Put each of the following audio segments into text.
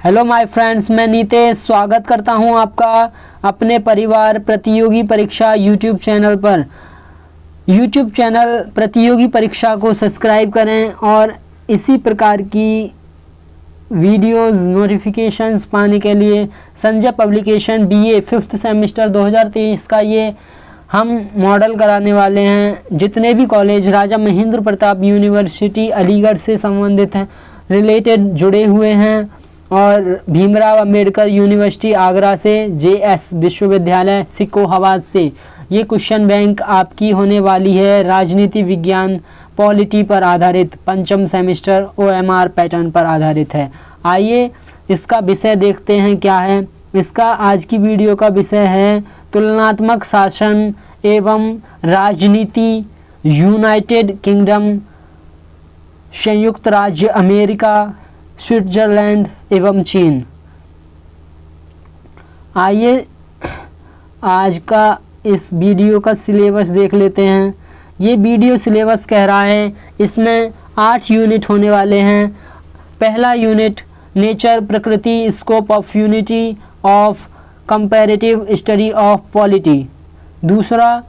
Hello my friends, मैं नीतेश स्वागत करता हूं आपका अपने परिवार प्रतियोगी परीक्षा यूट्यूब चैनल पर। यूट्यूब चैनल प्रतियोगी परीक्षा को सब्सक्राइब करें और इसी प्रकार की वीडियोस नोटिफिकेशंस पाने के लिए Sanjay publication BA 5th semester 2023 का ये हम मॉडल कराने वाले हैं। जितने भी कॉलेज राजा महेंद्र प्रताप यूनिवर्सिटी अलीगढ़ से संबंधित हैं, रिलेटेड जुड़े हुए हैं, और भीमराव अंबेडकर यूनिवर्सिटी आगरा से, जेएस विश्वविद्यालय सिकोहाबाद से ये क्वेश्चन बैंक आपकी होने वाली है। राजनीति विज्ञान पॉलिटी पर आधारित 5th सेमेस्टर ओएमआर पैटर्न पर आधारित है। आइए इसका विषय देखते हैं क्या है। इसका आज की वीडियो का विषय है तुलनात्मक शासन एवं राजनीति, यूनाइटेड किंगडम, संयुक्त राज्य अमेरिका, स्विट्जरलैंड एवं चीन। आइए आज का इस वीडियो का सिलेबस देख लेते हैं। ये वीडियो सिलेबस कह रहा है इसमें 8 यूनिट होने वाले हैं। पहला यूनिट नेचर, प्रकृति, scope of unity of comparative study of polity. दूसरा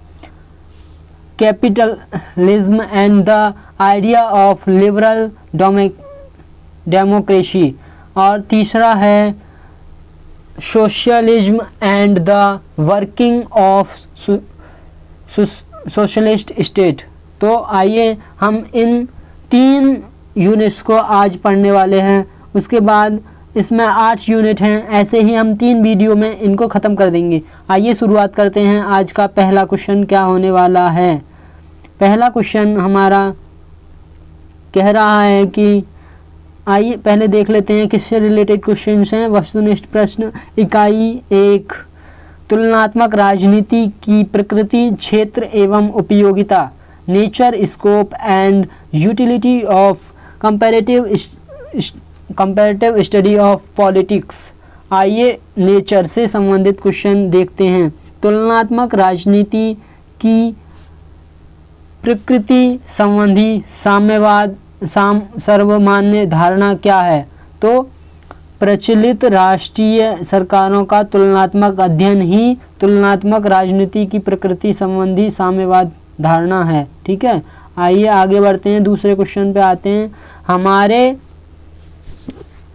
capitalism and the idea of liberal democracy. और तीसरा है socialism and the working of socialist state. तो आइए हम इन 3 यूनिट्स को आज पढ़ने वाले हैं। उसके बाद इसमें 8 यूनिट हैं, ऐसे ही हम 3 वीडियो में इनको ख़त्म कर देंगे। आइए शुरुआत करते हैं। आज का पहला क्वेश्चन क्या होने वाला है। पहला क्वेश्चन हमारा कह रहा है कि आइए पहले देख लेते हैं किससे रिलेटेड क्वेश्चंस हैं। वस्तुनिष्ठ प्रश्न इकाई 1, तुलनात्मक राजनीति की प्रकृति, क्षेत्र एवं उपयोगिता। Nature, scope and utility of comparative study of politics. आइए नेचर से संबंधित क्वेश्चन देखते हैं। तुलनात्मक राजनीति की प्रकृति संबंधी साम्यवाद सर्वमान्य धारणा क्या है। तो प्रचलित राष्ट्रीय सरकारों का तुलनात्मक अध्ययन ही तुलनात्मक राजनीति की प्रकृति संबंधी साम्यवाद धारणा है। ठीक है, आइए आगे बढ़ते हैं, दूसरे क्वेश्चन पे आते हैं। हमारे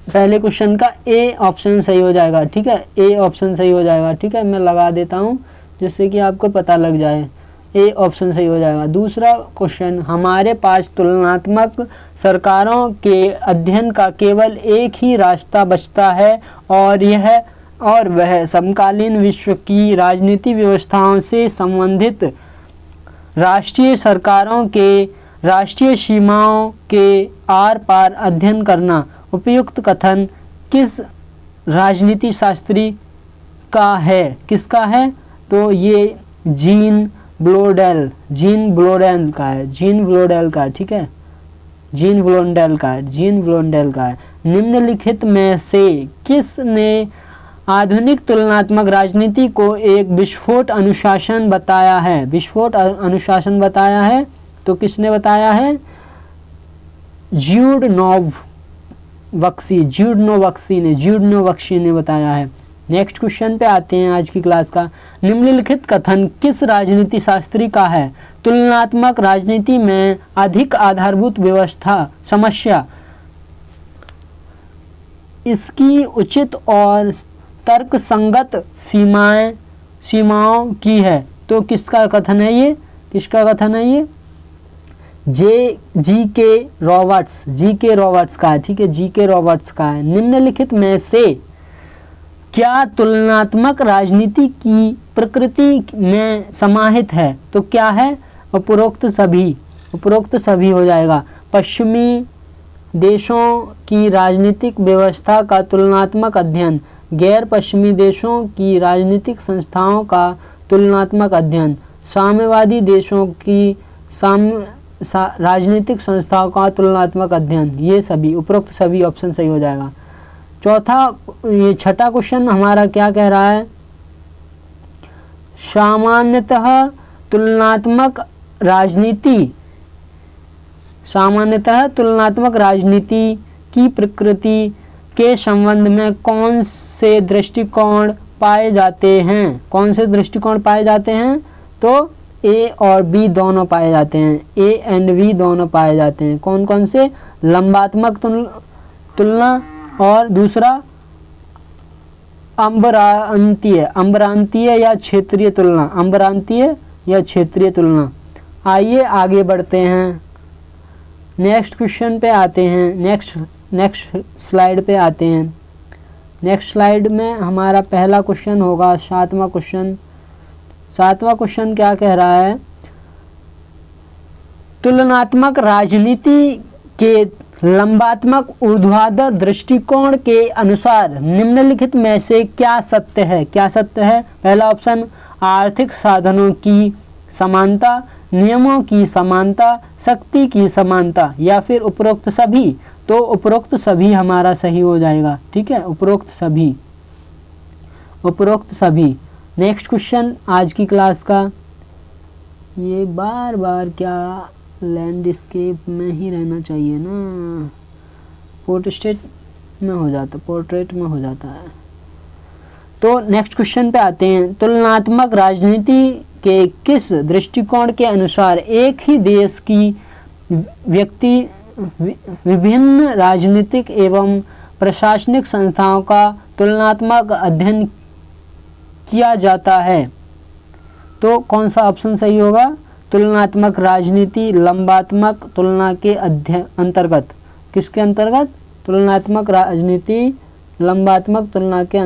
पहले क्वेश्चन का ए ऑप्शन सही हो जाएगा। ठीक है, ए ऑप्शन सही हो जाएगा। ठीक है, मैं लगा देता हूँ जिससे कि आपको पता लग जाए। ए ऑप्शन सही हो जाएगा। दूसरा क्वेश्चन, हमारे पास तुलनात्मक सरकारों के अध्ययन का केवल एक ही रास्ता बचता है और वह समकालीन विश्व की राजनीति व्यवस्थाओं से संबंधित राष्ट्रीय सरकारों के राष्ट्रीय सीमाओं के आर पार अध्ययन करना। उपयुक्त कथन किस राजनीति शास्त्री का है, किसका है। तो ये जीन ब्लोडेल का है। ठीक है, जीन ब्लोडेल का है। निम्नलिखित में से किसने आधुनिक तुलनात्मक राजनीति को एक विस्फोट अनुशासन बताया है। विस्फोट अनुशासन बताया है तो किसने बताया है। ज्यूडनोवस्की ने बताया है। नेक्स्ट क्वेश्चन पे आते हैं आज की क्लास का। निम्नलिखित कथन किस राजनीति शास्त्री का है। तुलनात्मक राजनीति में अधिक आधारभूत व्यवस्था समस्या इसकी उचित और तर्कसंगत सीमाओं की है। तो किसका कथन है ये, जी के रॉबर्ट्स का है। ठीक है, जी के रॉबर्ट्स का है। निम्नलिखित में से क्या तुलनात्मक राजनीति की प्रकृति में समाहित है। तो क्या है, उपरोक्त सभी हो जाएगा। पश्चिमी देशों की राजनीतिक व्यवस्था का तुलनात्मक अध्ययन, गैर पश्चिमी देशों की राजनीतिक संस्थाओं का तुलनात्मक अध्ययन, साम्यवादी देशों की राजनीतिक संस्थाओं का तुलनात्मक अध्ययन। ये सभी उपरोक्त सभी ऑप्शन सही हो जाएगा। छठा क्वेश्चन हमारा क्या कह रहा है। सामान्यतः तुलनात्मक राजनीति की प्रकृति के संबंध में कौन से दृष्टिकोण पाए जाते हैं? कौन से दृष्टिकोण पाए जाते हैं? तो ए और बी दोनों पाए जाते हैं, ए एंड बी दोनों पाए जाते हैं। कौन कौन से? लंबात्मक तुलना और दूसरा अम्बरांतीय या क्षेत्रीय तुलना, अम्बरांतीय या क्षेत्रीय तुलना। आइए आगे बढ़ते हैं, नेक्स्ट क्वेश्चन पे आते हैं, नेक्स्ट स्लाइड पे आते हैं। नेक्स्ट स्लाइड में हमारा पहला क्वेश्चन होगा सातवां क्वेश्चन। सातवां क्वेश्चन क्या कह रहा है? तुलनात्मक राजनीति के लंबात्मक ऊर्ध्वाधर दृष्टिकोण के अनुसार निम्नलिखित में से क्या सत्य है? क्या सत्य है? पहला ऑप्शन आर्थिक साधनों की समानता, नियमों की समानता, शक्ति की समानता, या फिर उपरोक्त सभी। तो उपरोक्त सभी हमारा सही हो जाएगा, ठीक है, उपरोक्त सभी, उपरोक्त सभी। नेक्स्ट क्वेश्चन आज की क्लास का, ये बार बार क्या लैंडस्केप में ही रहना चाहिए ना, पोर्ट्रेट में हो जाता है। तो नेक्स्ट क्वेश्चन पे आते हैं। तुलनात्मक राजनीति के किस दृष्टिकोण के अनुसार एक ही देश की व्यक्ति विभिन्न राजनीतिक एवं प्रशासनिक संस्थाओं का तुलनात्मक अध्ययन किया जाता है? तो कौन सा ऑप्शन सही होगा? तुलनात्मक राजनीति लंबात्मक तुलना के अंतर्गत, किसके अंतर्गत? तुलनात्मक राजनीति लंबात्मक तुलना के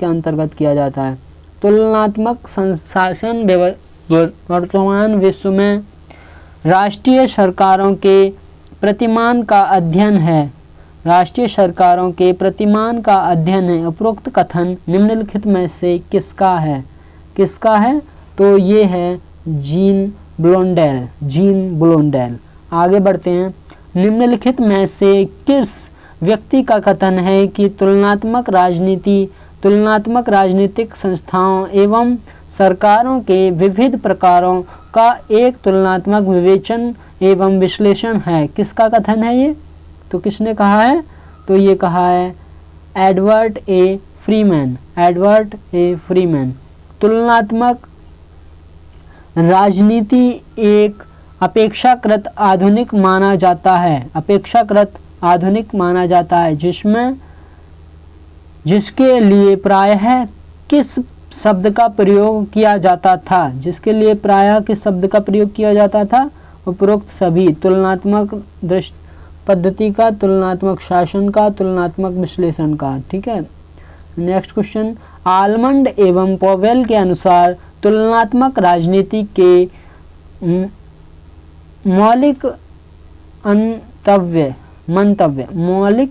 अंतर्गत किया जाता है। तुलनात्मक शासन वर्तमान विश्व में राष्ट्रीय सरकारों के प्रतिमान का अध्ययन है, राष्ट्रीय सरकारों के प्रतिमान का अध्ययन है। उपरोक्त कथन निम्नलिखित में से किसका है? किसका है? तो ये है जीन ब्लोंडेल। आगे बढ़ते हैं। निम्नलिखित में से किस व्यक्ति का कथन है कि तुलनात्मक राजनीतिक संस्थाओं एवं सरकारों के विविध प्रकारों का एक तुलनात्मक विवेचन एवं विश्लेषण है? किसका कथन है ये? तो किसने कहा है? तो ये कहा है एडवर्ड ए फ्रीमैन। तुलनात्मक राजनीति एक अपेक्षाकृत आधुनिक माना जाता है, जिसके लिए प्रायः किस शब्द का प्रयोग किया जाता था? उपरोक्त सभी। तुलनात्मक पद्धति का, तुलनात्मक शासन का, तुलनात्मक विश्लेषण का, ठीक है। नेक्स्ट क्वेश्चन, आलमंड एवं पॉवेल के अनुसार तुलनात्मक राजनीति के मौलिक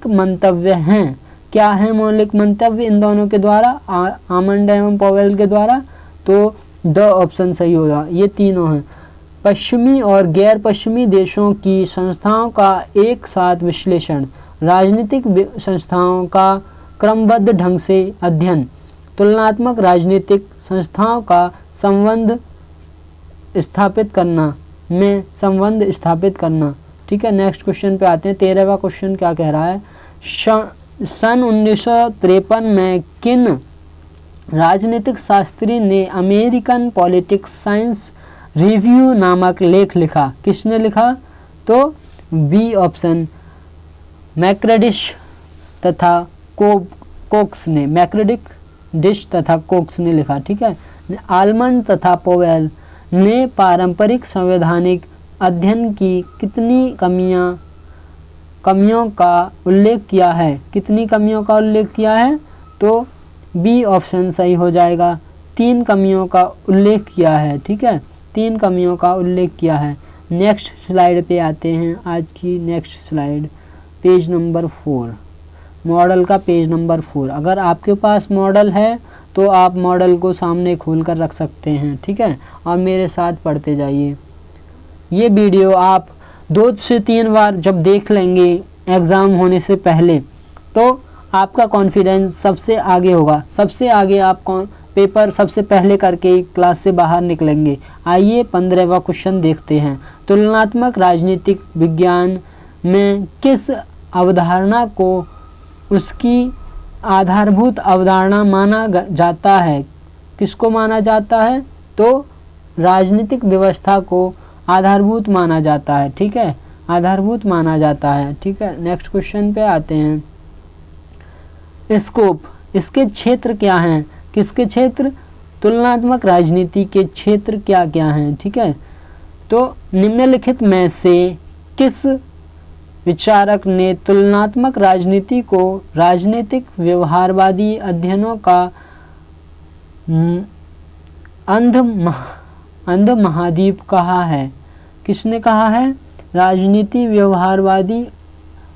मंतव्य हैं। क्या है मौलिक मंतव्य इन दोनों के द्वारा, आलमंड एवं पॉवेल के द्वारा? तो द ऑप्शन सही होगा, ये तीनों हैं। पश्चिमी और गैर पश्चिमी देशों की संस्थाओं का एक साथ विश्लेषण, राजनीतिक संस्थाओं का क्रमबद्ध ढंग से अध्ययन, तुलनात्मक राजनीतिक संस्थाओं का संबंध स्थापित करना, ठीक है। नेक्स्ट क्वेश्चन पे आते हैं। 13वां क्वेश्चन क्या कह रहा है? सन 1953 में किन राजनीतिक शास्त्री ने अमेरिकन पॉलिटिक्स साइंस रिव्यू नामक लेख लिखा? किसने लिखा? तो बी ऑप्शन मैक्रेडिश तथा कोक्स ने लिखा, ठीक है। आलमंड तथा पॉवेल ने पारंपरिक संवैधानिक अध्ययन की कितनी कमियों का उल्लेख किया है? कितनी कमियों का उल्लेख किया है? तो बी ऑप्शन सही हो जाएगा, 3 कमियों का उल्लेख किया है, ठीक है, 3 कमियों का उल्लेख किया है। नेक्स्ट स्लाइड पे आते हैं। आज की next slide page number 4, model का पेज नंबर 4। अगर आपके पास मॉडल है तो आप मॉडल को सामने खोल कर रख सकते हैं, ठीक है, और मेरे साथ पढ़ते जाइए। ये वीडियो आप 2 से 3 बार जब देख लेंगे एग्ज़ाम होने से पहले, तो आपका कॉन्फिडेंस सबसे आगे होगा, सबसे आगे आप पेपर सबसे पहले करके क्लास से बाहर निकलेंगे। आइए 15वां क्वेश्चन देखते हैं। तुलनात्मक राजनीतिक विज्ञान में किस अवधारणा को उसकी आधारभूत अवधारणा माना जाता है। किसको माना जाता है? तो राजनीतिक व्यवस्था को आधारभूत माना जाता है। ठीक है, आधारभूत माना जाता है। ठीक है, नेक्स्ट क्वेश्चन पे आते हैं। स्कोप, इसके क्षेत्र क्या हैं? किसके क्षेत्र? तुलनात्मक राजनीति के क्षेत्र क्या क्या हैं? ठीक है, तो निम्नलिखित में से किस विचारक ने तुलनात्मक राजनीति को राजनीतिक व्यवहारवादी अध्ययनों का अंध महाद्वीप कहा है? किसने कहा है? राजनीति व्यवहारवादी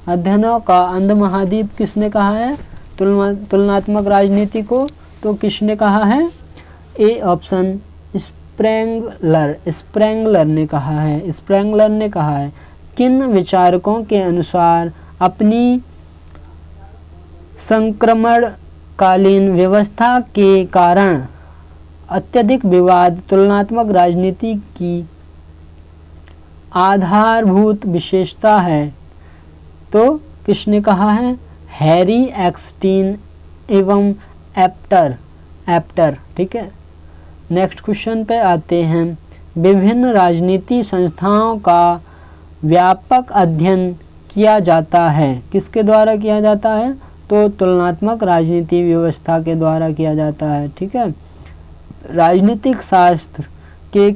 अध्ययनों का अंध महाद्वीप किसने कहा है? तुलनात्मक राजनीति को तो किसने कहा है? ए ऑप्शन स्प्रेंगलर ने कहा है। स्प्रेंगलर ने कहा है। किन विचारकों के अनुसार अपनी संक्रमणकालीन व्यवस्था के कारण अत्यधिक विवाद तुलनात्मक राजनीति की आधारभूत विशेषता है? तो किसने कहा है? हैरी एक्सटीन एवं एप्टर। ठीक है, नेक्स्ट क्वेश्चन पे आते हैं। विभिन्न राजनीति संस्थाओं का व्यापक अध्ययन किया जाता है। किसके द्वारा किया जाता है? तो तुलनात्मक राजनीति व्यवस्था के द्वारा किया जाता है। ठीक है, राजनीतिक शास्त्र के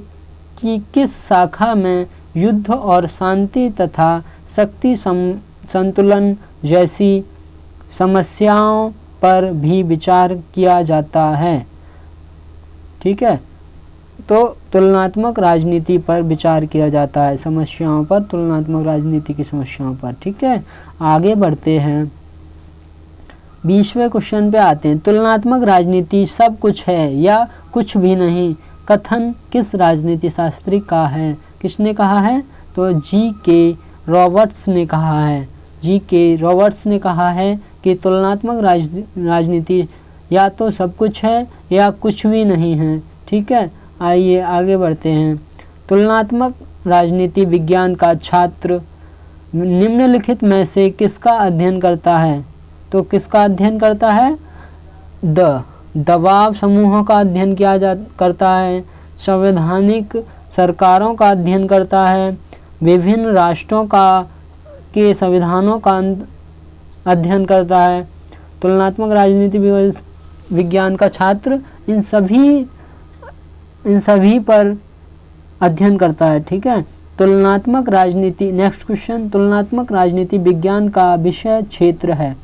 की किस शाखा में युद्ध और शांति तथा शक्ति संतुलन जैसी समस्याओं पर भी विचार किया जाता है? ठीक है, तो तुलनात्मक राजनीति पर विचार किया जाता है, समस्याओं पर, तुलनात्मक राजनीति की समस्याओं पर। ठीक है, आगे बढ़ते हैं। 20वें क्वेश्चन पे आते हैं। तुलनात्मक राजनीति सब कुछ है या कुछ भी नहीं? कथन किस राजनीति शास्त्री का है? किसने कहा है? तो जी.के. रॉबर्ट्स ने कहा है। जी.के. रॉबर्ट्स ने कहा है कि तुलनात्मक राजनीति या तो सब कुछ है या कुछ भी नहीं है। ठीक है, आइए आगे बढ़ते हैं। तुलनात्मक राजनीति विज्ञान का छात्र निम्नलिखित में से किसका अध्ययन करता है? तो किसका अध्ययन करता है? दबाव समूहों का अध्ययन करता है, संवैधानिक सरकारों का अध्ययन करता है, विभिन्न राष्ट्रों के संविधानों का अध्ययन करता है। तुलनात्मक राजनीति विज्ञान का छात्र इन सभी पर अध्ययन करता है। ठीक है, तुलनात्मक राजनीति, नेक्स्ट क्वेश्चन, तुलनात्मक राजनीति विज्ञान का विषय क्षेत्र है।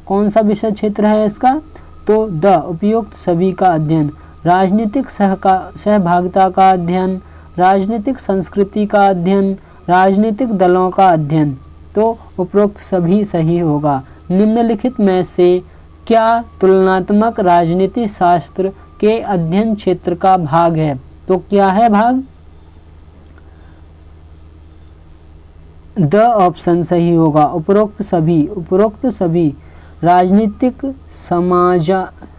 कौन सा विषय क्षेत्र है इसका? तो उपयुक्त सभी का अध्ययन, राजनीतिक सहभागिता का अध्ययन, राजनीतिक संस्कृति का अध्ययन, राजनीतिक दलों का अध्ययन। तो उपरोक्त सभी सही होगा। निम्नलिखित में से क्या तुलनात्मक राजनीति शास्त्र के अध्ययन क्षेत्र का भाग है? तो क्या है भाग? ऑप्शन सही होगा, उपरोक्त सभी। राजनीतिक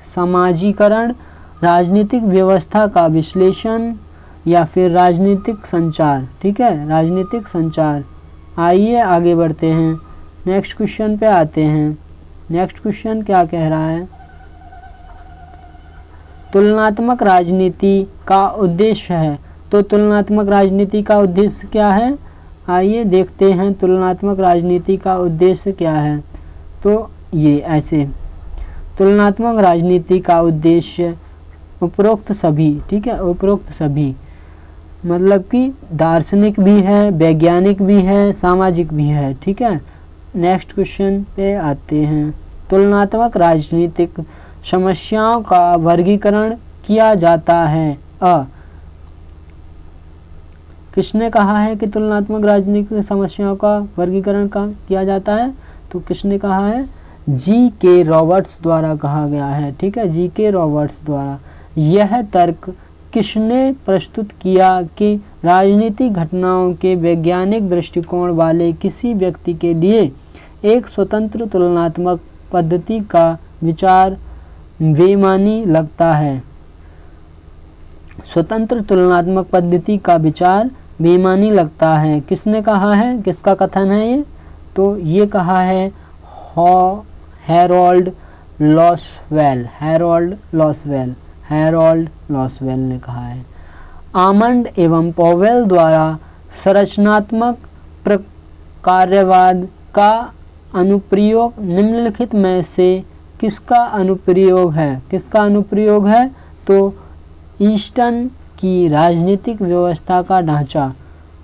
समाजीकरण, राजनीतिक व्यवस्था का विश्लेषण या फिर राजनीतिक संचार। ठीक है, राजनीतिक संचार। आइए आगे बढ़ते हैं, नेक्स्ट क्वेश्चन पे आते हैं। नेक्स्ट क्वेश्चन क्या कह रहा है? तुलनात्मक राजनीति का उद्देश्य है। तो तुलनात्मक राजनीति का उद्देश्य क्या है? आइए देखते हैं तुलनात्मक राजनीति का उद्देश्य क्या है। तो ये ऐसे, तुलनात्मक राजनीति का उद्देश्य उपरोक्त सभी। ठीक है, उपरोक्त सभी मतलब कि दार्शनिक भी है, वैज्ञानिक भी है, सामाजिक भी है। ठीक है, नेक्स्ट क्वेश्चन पे आते हैं। तुलनात्मक राजनीतिक समस्याओं का वर्गीकरण किया जाता है। किसने कहा है कि तुलनात्मक राजनीतिक समस्याओं का वर्गीकरण किया जाता है? तो किसने कहा है? जी.के. रॉबर्ट्स द्वारा कहा गया है। ठीक है, जी.के. रॉबर्ट्स द्वारा। यह तर्क किसने प्रस्तुत किया कि राजनीतिक घटनाओं के वैज्ञानिक दृष्टिकोण वाले किसी व्यक्ति के लिए एक स्वतंत्र तुलनात्मक पद्धति का विचार बेमानी लगता है? स्वतंत्र तुलनात्मक पद्धति का विचार बेमानी लगता है, किसने कहा है? किसका कथन है ये? तो ये कहा है हैरोल्ड लॉसवेल, हैरोल्ड लॉसवेल ने कहा है। आमंड एवं पॉवेल द्वारा संरचनात्मक प्रकार्यवाद का अनुप्रयोग निम्नलिखित में से किसका अनुप्रयोग है? तो ईस्टर्न की राजनीतिक व्यवस्था का ढांचा,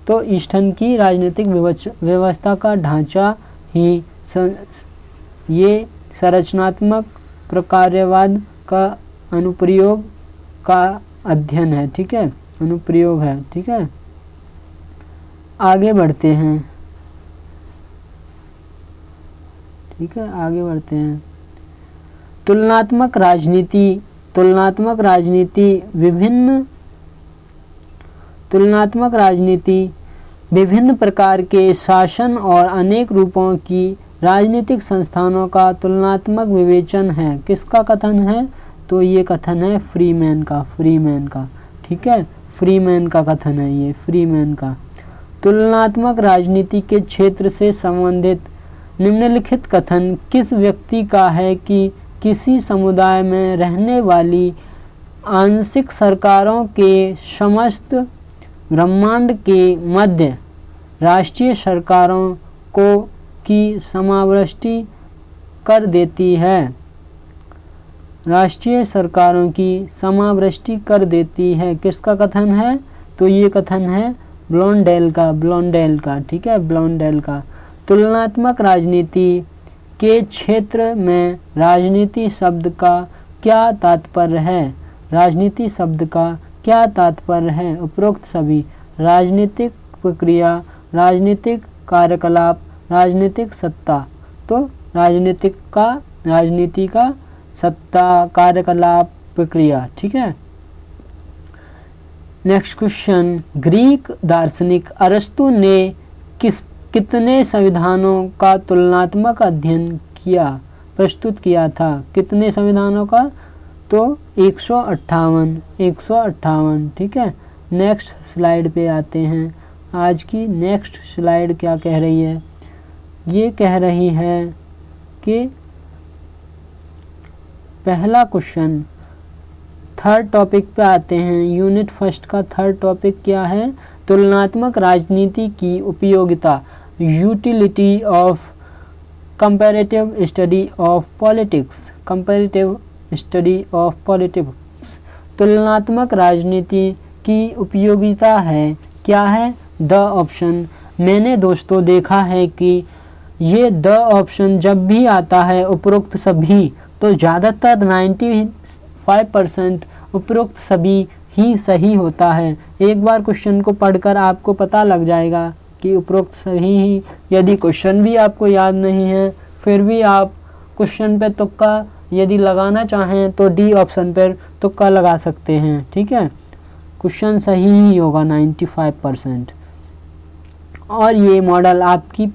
तो ईस्टर्न की राजनीतिक व्यवस्था का ढांचा ही ये संरचनात्मक प्रकार्यवाद का अनुप्रयोग का अध्ययन है, ठीक है, अनुप्रयोग है, ठीक है। आगे बढ़ते हैं, ठीक है, आगे बढ़ते हैं। तुलनात्मक राजनीति विभिन्न प्रकार के शासन और अनेक रूपों की राजनीतिक संस्थानों का तुलनात्मक विवेचन है। किसका कथन है? तो ये कथन है फ्रीमैन का, ठीक है, फ्रीमैन का कथन है ये, फ्रीमैन का। तुलनात्मक राजनीति के क्षेत्र से संबंधित निम्नलिखित कथन किस व्यक्ति का है कि किसी समुदाय में रहने वाली आंशिक सरकारों के समस्त ब्रह्मांड के मध्य राष्ट्रीय सरकारों को की समावृष्टि कर देती है, राष्ट्रीय सरकारों की समावृष्टि कर देती है। किसका कथन है? तो ये कथन है ब्लॉन्डेल का, ठीक है, ब्लॉन्डेल का। तुलनात्मक राजनीति के क्षेत्र में राजनीति शब्द का क्या तात्पर्य है? राजनीति शब्द का क्या तात्पर्य है? उपरोक्त सभी राजनीतिक प्रक्रिया, राजनीतिक कार्यकलाप, राजनीतिक सत्ता। तो राजनीति का सत्ता, कार्यकलाप, प्रक्रिया, ठीक है। नेक्स्ट क्वेश्चन, ग्रीक दार्शनिक अरस्तु ने कितने संविधानों का तुलनात्मक अध्ययन प्रस्तुत किया था? कितने संविधानों का? तो 158, ठीक है। नेक्स्ट स्लाइड पे आते हैं। आज की नेक्स्ट स्लाइड क्या कह रही है? ये कह रही है कि पहला क्वेश्चन, थर्ड टॉपिक पे आते हैं। यूनिट फर्स्ट का थर्ड टॉपिक क्या है? तुलनात्मक राजनीति की उपयोगिता, utility of comparative study of politics, तुलनात्मक राजनीति की उपयोगिता है, क्या है? The option. मैंने दोस्तों देखा है कि ये द ऑप्शन जब भी आता है उपरोक्त सभी, तो ज़्यादातर 95% उपरोक्त सभी ही सही होता है। एक बार क्वेश्चन को पढ़कर आपको पता लग जाएगा कि उपरोक्त सही ही। यदि क्वेश्चन भी आपको याद नहीं है फिर भी आप क्वेश्चन पे तुक्का यदि लगाना चाहें तो डी ऑप्शन पर तुक्का लगा सकते हैं, ठीक है। क्वेश्चन सही ही होगा 95%। और ये मॉडल आपकी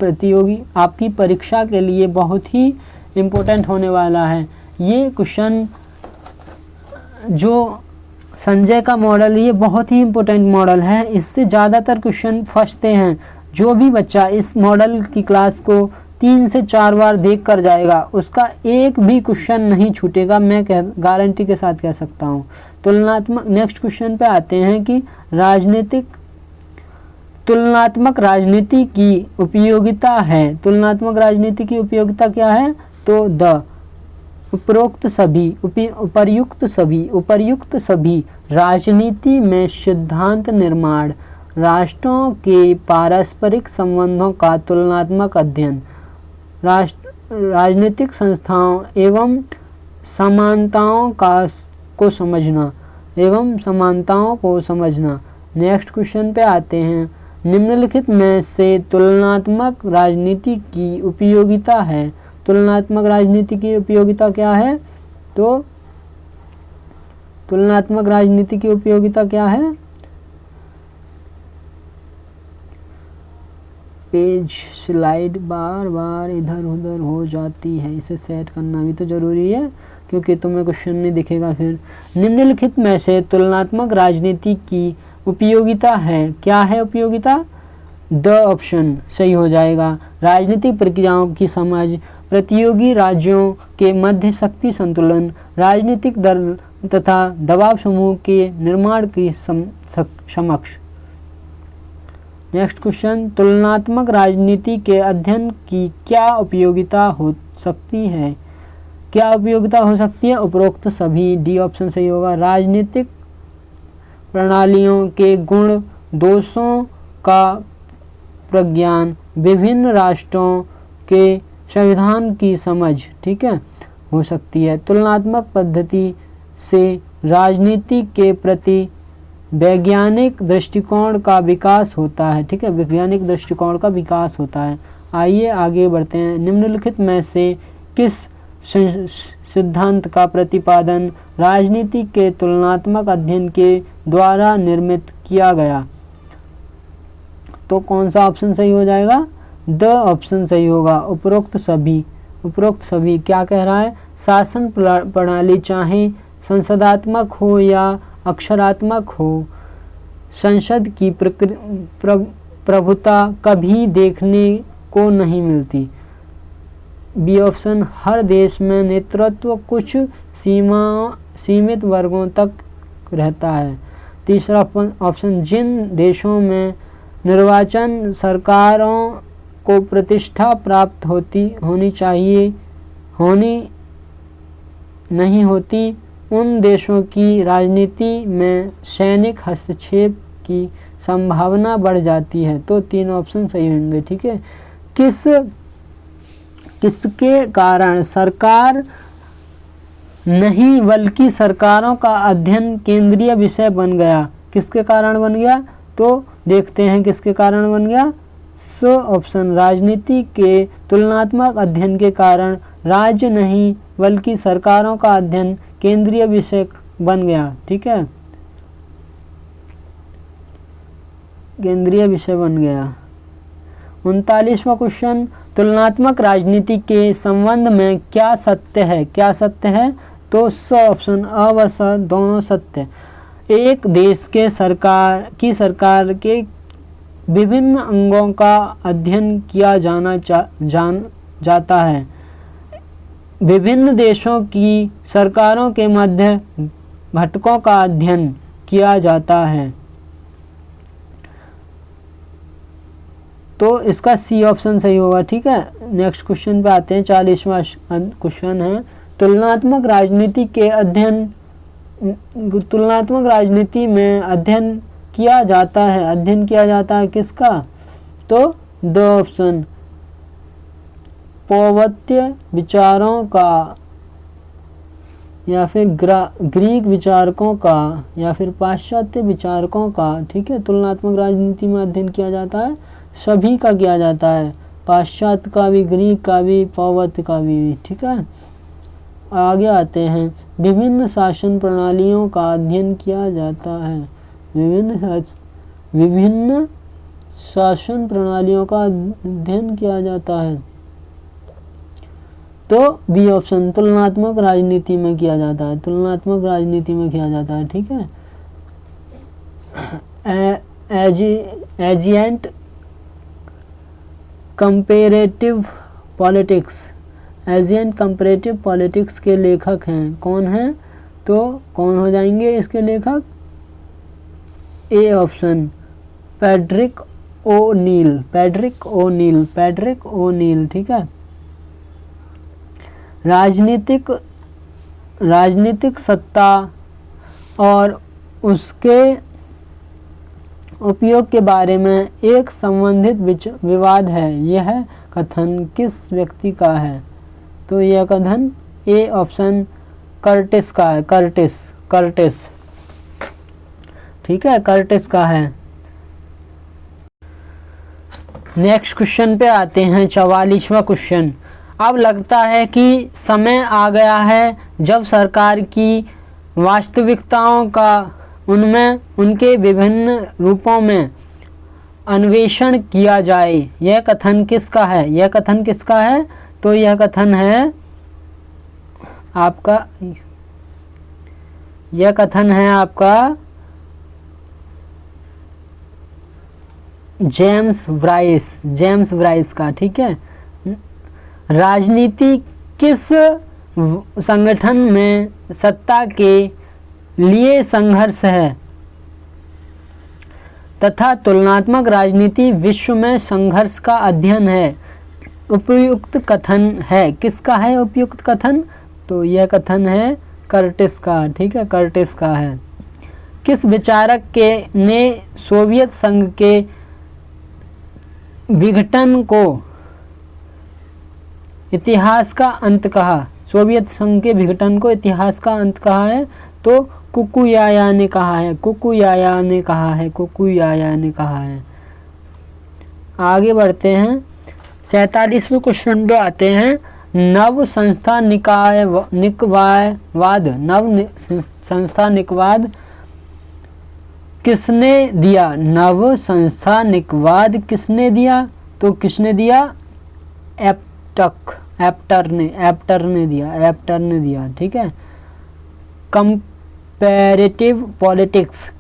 परीक्षा के लिए बहुत ही इम्पोर्टेंट होने वाला है। ये क्वेश्चन जो संजय का मॉडल, ये बहुत ही इम्पोर्टेंट मॉडल है। इससे ज़्यादातर क्वेश्चन फंसते हैं। जो भी बच्चा इस मॉडल की क्लास को 3 से 4 बार देख कर जाएगा उसका एक भी क्वेश्चन नहीं छूटेगा, मैं गारंटी के साथ कह सकता हूँ। तुलनात्मक, नेक्स्ट क्वेश्चन पे आते हैं कि तुलनात्मक राजनीति की उपयोगिता है। तुलनात्मक राजनीति की उपयोगिता क्या है? तो द उपर्युक्त सभी राजनीति में सिद्धांत निर्माण, राष्ट्रों के पारस्परिक संबंधों का तुलनात्मक अध्ययन, राजनीतिक संस्थाओं एवं समानताओं को समझना। नेक्स्ट क्वेश्चन पे आते हैं। निम्नलिखित में से तुलनात्मक राजनीति की उपयोगिता है। तुलनात्मक राजनीति की उपयोगिता क्या है? तो तुलनात्मक राजनीति की उपयोगिता क्या है? पेज स्लाइड बार बार इधर उधर हो जाती है, इसे सेट करना भी तो जरूरी है क्योंकि तुम्हें क्वेश्चन नहीं दिखेगा फिर। निम्नलिखित में से तुलनात्मक राजनीति की उपयोगिता है, क्या है उपयोगिता? द ऑप्शन सही हो जाएगा। राजनीतिक प्रक्रियाओं की समझ, प्रतियोगी राज्यों के मध्य शक्ति संतुलन, राजनीतिक दल तथा दबाव समूह के निर्माण की समक्ष। नेक्स्ट क्वेश्चन, तुलनात्मक राजनीति के अध्ययन की क्या उपयोगिता हो सकती है? क्या उपयोगिता हो सकती है? उपरोक्त सभी। डी ऑप्शन सही होगा। राजनीतिक प्रणालियों के गुण दोषों का प्रज्ञान, विभिन्न राष्ट्रों के संविधान की समझ, ठीक है, हो सकती है। तुलनात्मक पद्धति से राजनीति के प्रति वैज्ञानिक दृष्टिकोण का विकास होता है, ठीक है, वैज्ञानिक दृष्टिकोण का विकास होता है। आइए आगे बढ़ते हैं। निम्नलिखित में से किस सिद्धांत का प्रतिपादन राजनीति के तुलनात्मक अध्ययन के द्वारा निर्मित किया गया? तो कौन सा ऑप्शन सही हो जाएगा? द ऑप्शन सही होगा। उपरोक्त सभी। उपरोक्त सभी क्या कह रहा है? शासन प्रणाली चाहे संसदात्मक हो या अक्षरात्मक हो, संसद की प्रभुता कभी देखने को नहीं मिलती। बी ऑप्शन, हर देश में नेतृत्व कुछ सीमित वर्गों तक रहता है। तीसरा ऑप्शन, जिन देशों में निर्वाचन सरकारों को प्रतिष्ठा प्राप्त होनी चाहिए नहीं होती, उन देशों की राजनीति में सैनिक हस्तक्षेप की संभावना बढ़ जाती है। तो तीन ऑप्शन सही होंगे, ठीक है। किसके कारण सरकार नहीं बल्कि सरकारों का अध्ययन केंद्रीय विषय बन गया? किसके कारण बन गया? तो देखते हैं किसके कारण बन गया। सो ऑप्शन, राजनीति के तुलनात्मक अध्ययन के कारण राज्य नहीं बल्कि सरकारों का अध्ययन केंद्रीय विषय बन गया, ठीक है, केंद्रीय विषय बन गया। 39वां क्वेश्चन, तुलनात्मक राजनीति के संबंध में क्या सत्य है? क्या सत्य है? तो स ऑप्शन, अ व स दोनों सत्य। एक देश के सरकार के विभिन्न अंगों का अध्ययन किया जाता है। विभिन्न देशों की सरकारों के मध्य घटकों का अध्ययन किया जाता है। तो इसका सी ऑप्शन सही होगा, ठीक है। नेक्स्ट क्वेश्चन पे आते हैं। 40वां क्वेश्चन है, तुलनात्मक राजनीति में अध्ययन किया जाता है। अध्ययन किया जाता है किसका? तो दो ऑप्शन, पौवर्त्य विचारों का या फिर ग्रीक विचारकों का या फिर पाश्चात्य विचारकों का, ठीक है। तुलनात्मक राजनीति में अध्ययन किया जाता है, सभी का किया जाता है, पाश्चात्य का भी, ग्रीक का भी, पौवर्त्य का भी, ठीक है। आगे आते हैं। विभिन्न शासन प्रणालियों का अध्ययन किया जाता है। विभिन्न शासन प्रणालियों का अध्ययन किया जाता है। तो बी ऑप्शन, तुलनात्मक राजनीति में किया जाता है। तुलनात्मक राजनीति में किया जाता है, ठीक है। एजिएंट कंपेरेटिव पॉलिटिक्स, एजिएंट कंपेरेटिव पॉलिटिक्स के लेखक हैं, कौन हैं? तो कौन हो जाएंगे इसके लेखक? ए ऑप्शन, पैड्रिक ओनील, ठीक है। राजनीतिक सत्ता और उसके उपयोग के बारे में एक संबंधित विवाद है। यह कथन किस व्यक्ति का है? तो यह कथन ए ऑप्शन, कर्टिस का है। कर्टिस, ठीक है, कर्टिस का है। नेक्स्ट क्वेश्चन पे आते हैं। 44वां क्वेश्चन, अब लगता है कि समय आ गया है जब सरकार की वास्तविकताओं का उनके विभिन्न रूपों में अन्वेषण किया जाए। यह कथन किसका है? यह कथन किसका है? तो यह कथन है आपका, जेम्स ब्राइस का, ठीक है। राजनीति किस संगठन में सत्ता के लिए संघर्ष है तथा तुलनात्मक राजनीति विश्व में संघर्ष का अध्ययन है? उपयुक्त कथन है, किसका है उपयुक्त कथन? तो यह कथन है कर्टिस का, ठीक है, कर्टिस का है। किस विचारक के ने सोवियत संघ के विघटन को इतिहास का अंत कहा? सोवियत संघ के विघटन को इतिहास का अंत कहा है? तो कुकुयाया ने कहा है, कुकुयाया ने कहा है, कुकुयाया ने कहा है। आगे बढ़ते हैं, 47वें क्वेश्चन पे आते हैं। नव संस्था निकवायवाद, नव संस्था निकवाद किसने दिया? नव संस्था निकवाद किसने दिया? तो किसने दिया? एप्टर ने दिया, ठीक है। Comparative politics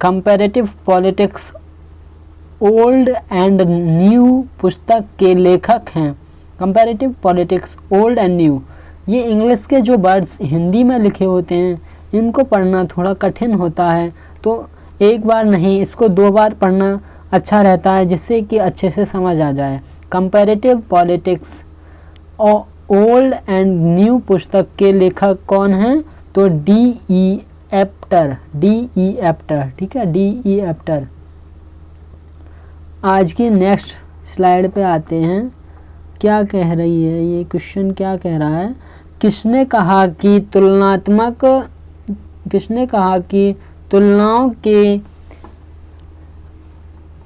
old and new पुस्तक के लेखक हैं। Comparative politics old and new, ये इंग्लिश के जो वर्ड्स हिंदी में लिखे होते हैं इनको पढ़ना थोड़ा कठिन होता है, तो एक बार नहीं इसको 2 बार पढ़ना अच्छा रहता है, जिससे कि अच्छे से समझ आ जाए। Comparative politics old and new पुस्तक के लेखक कौन हैं? तो D.E. एप्टर, ठीक है, D.E. एप्टर। आज की नेक्स्ट स्लाइड पे आते हैं। क्या कह रही है ये क्वेश्चन, क्या कह रहा है? किसने कहा कि तुलनाओं के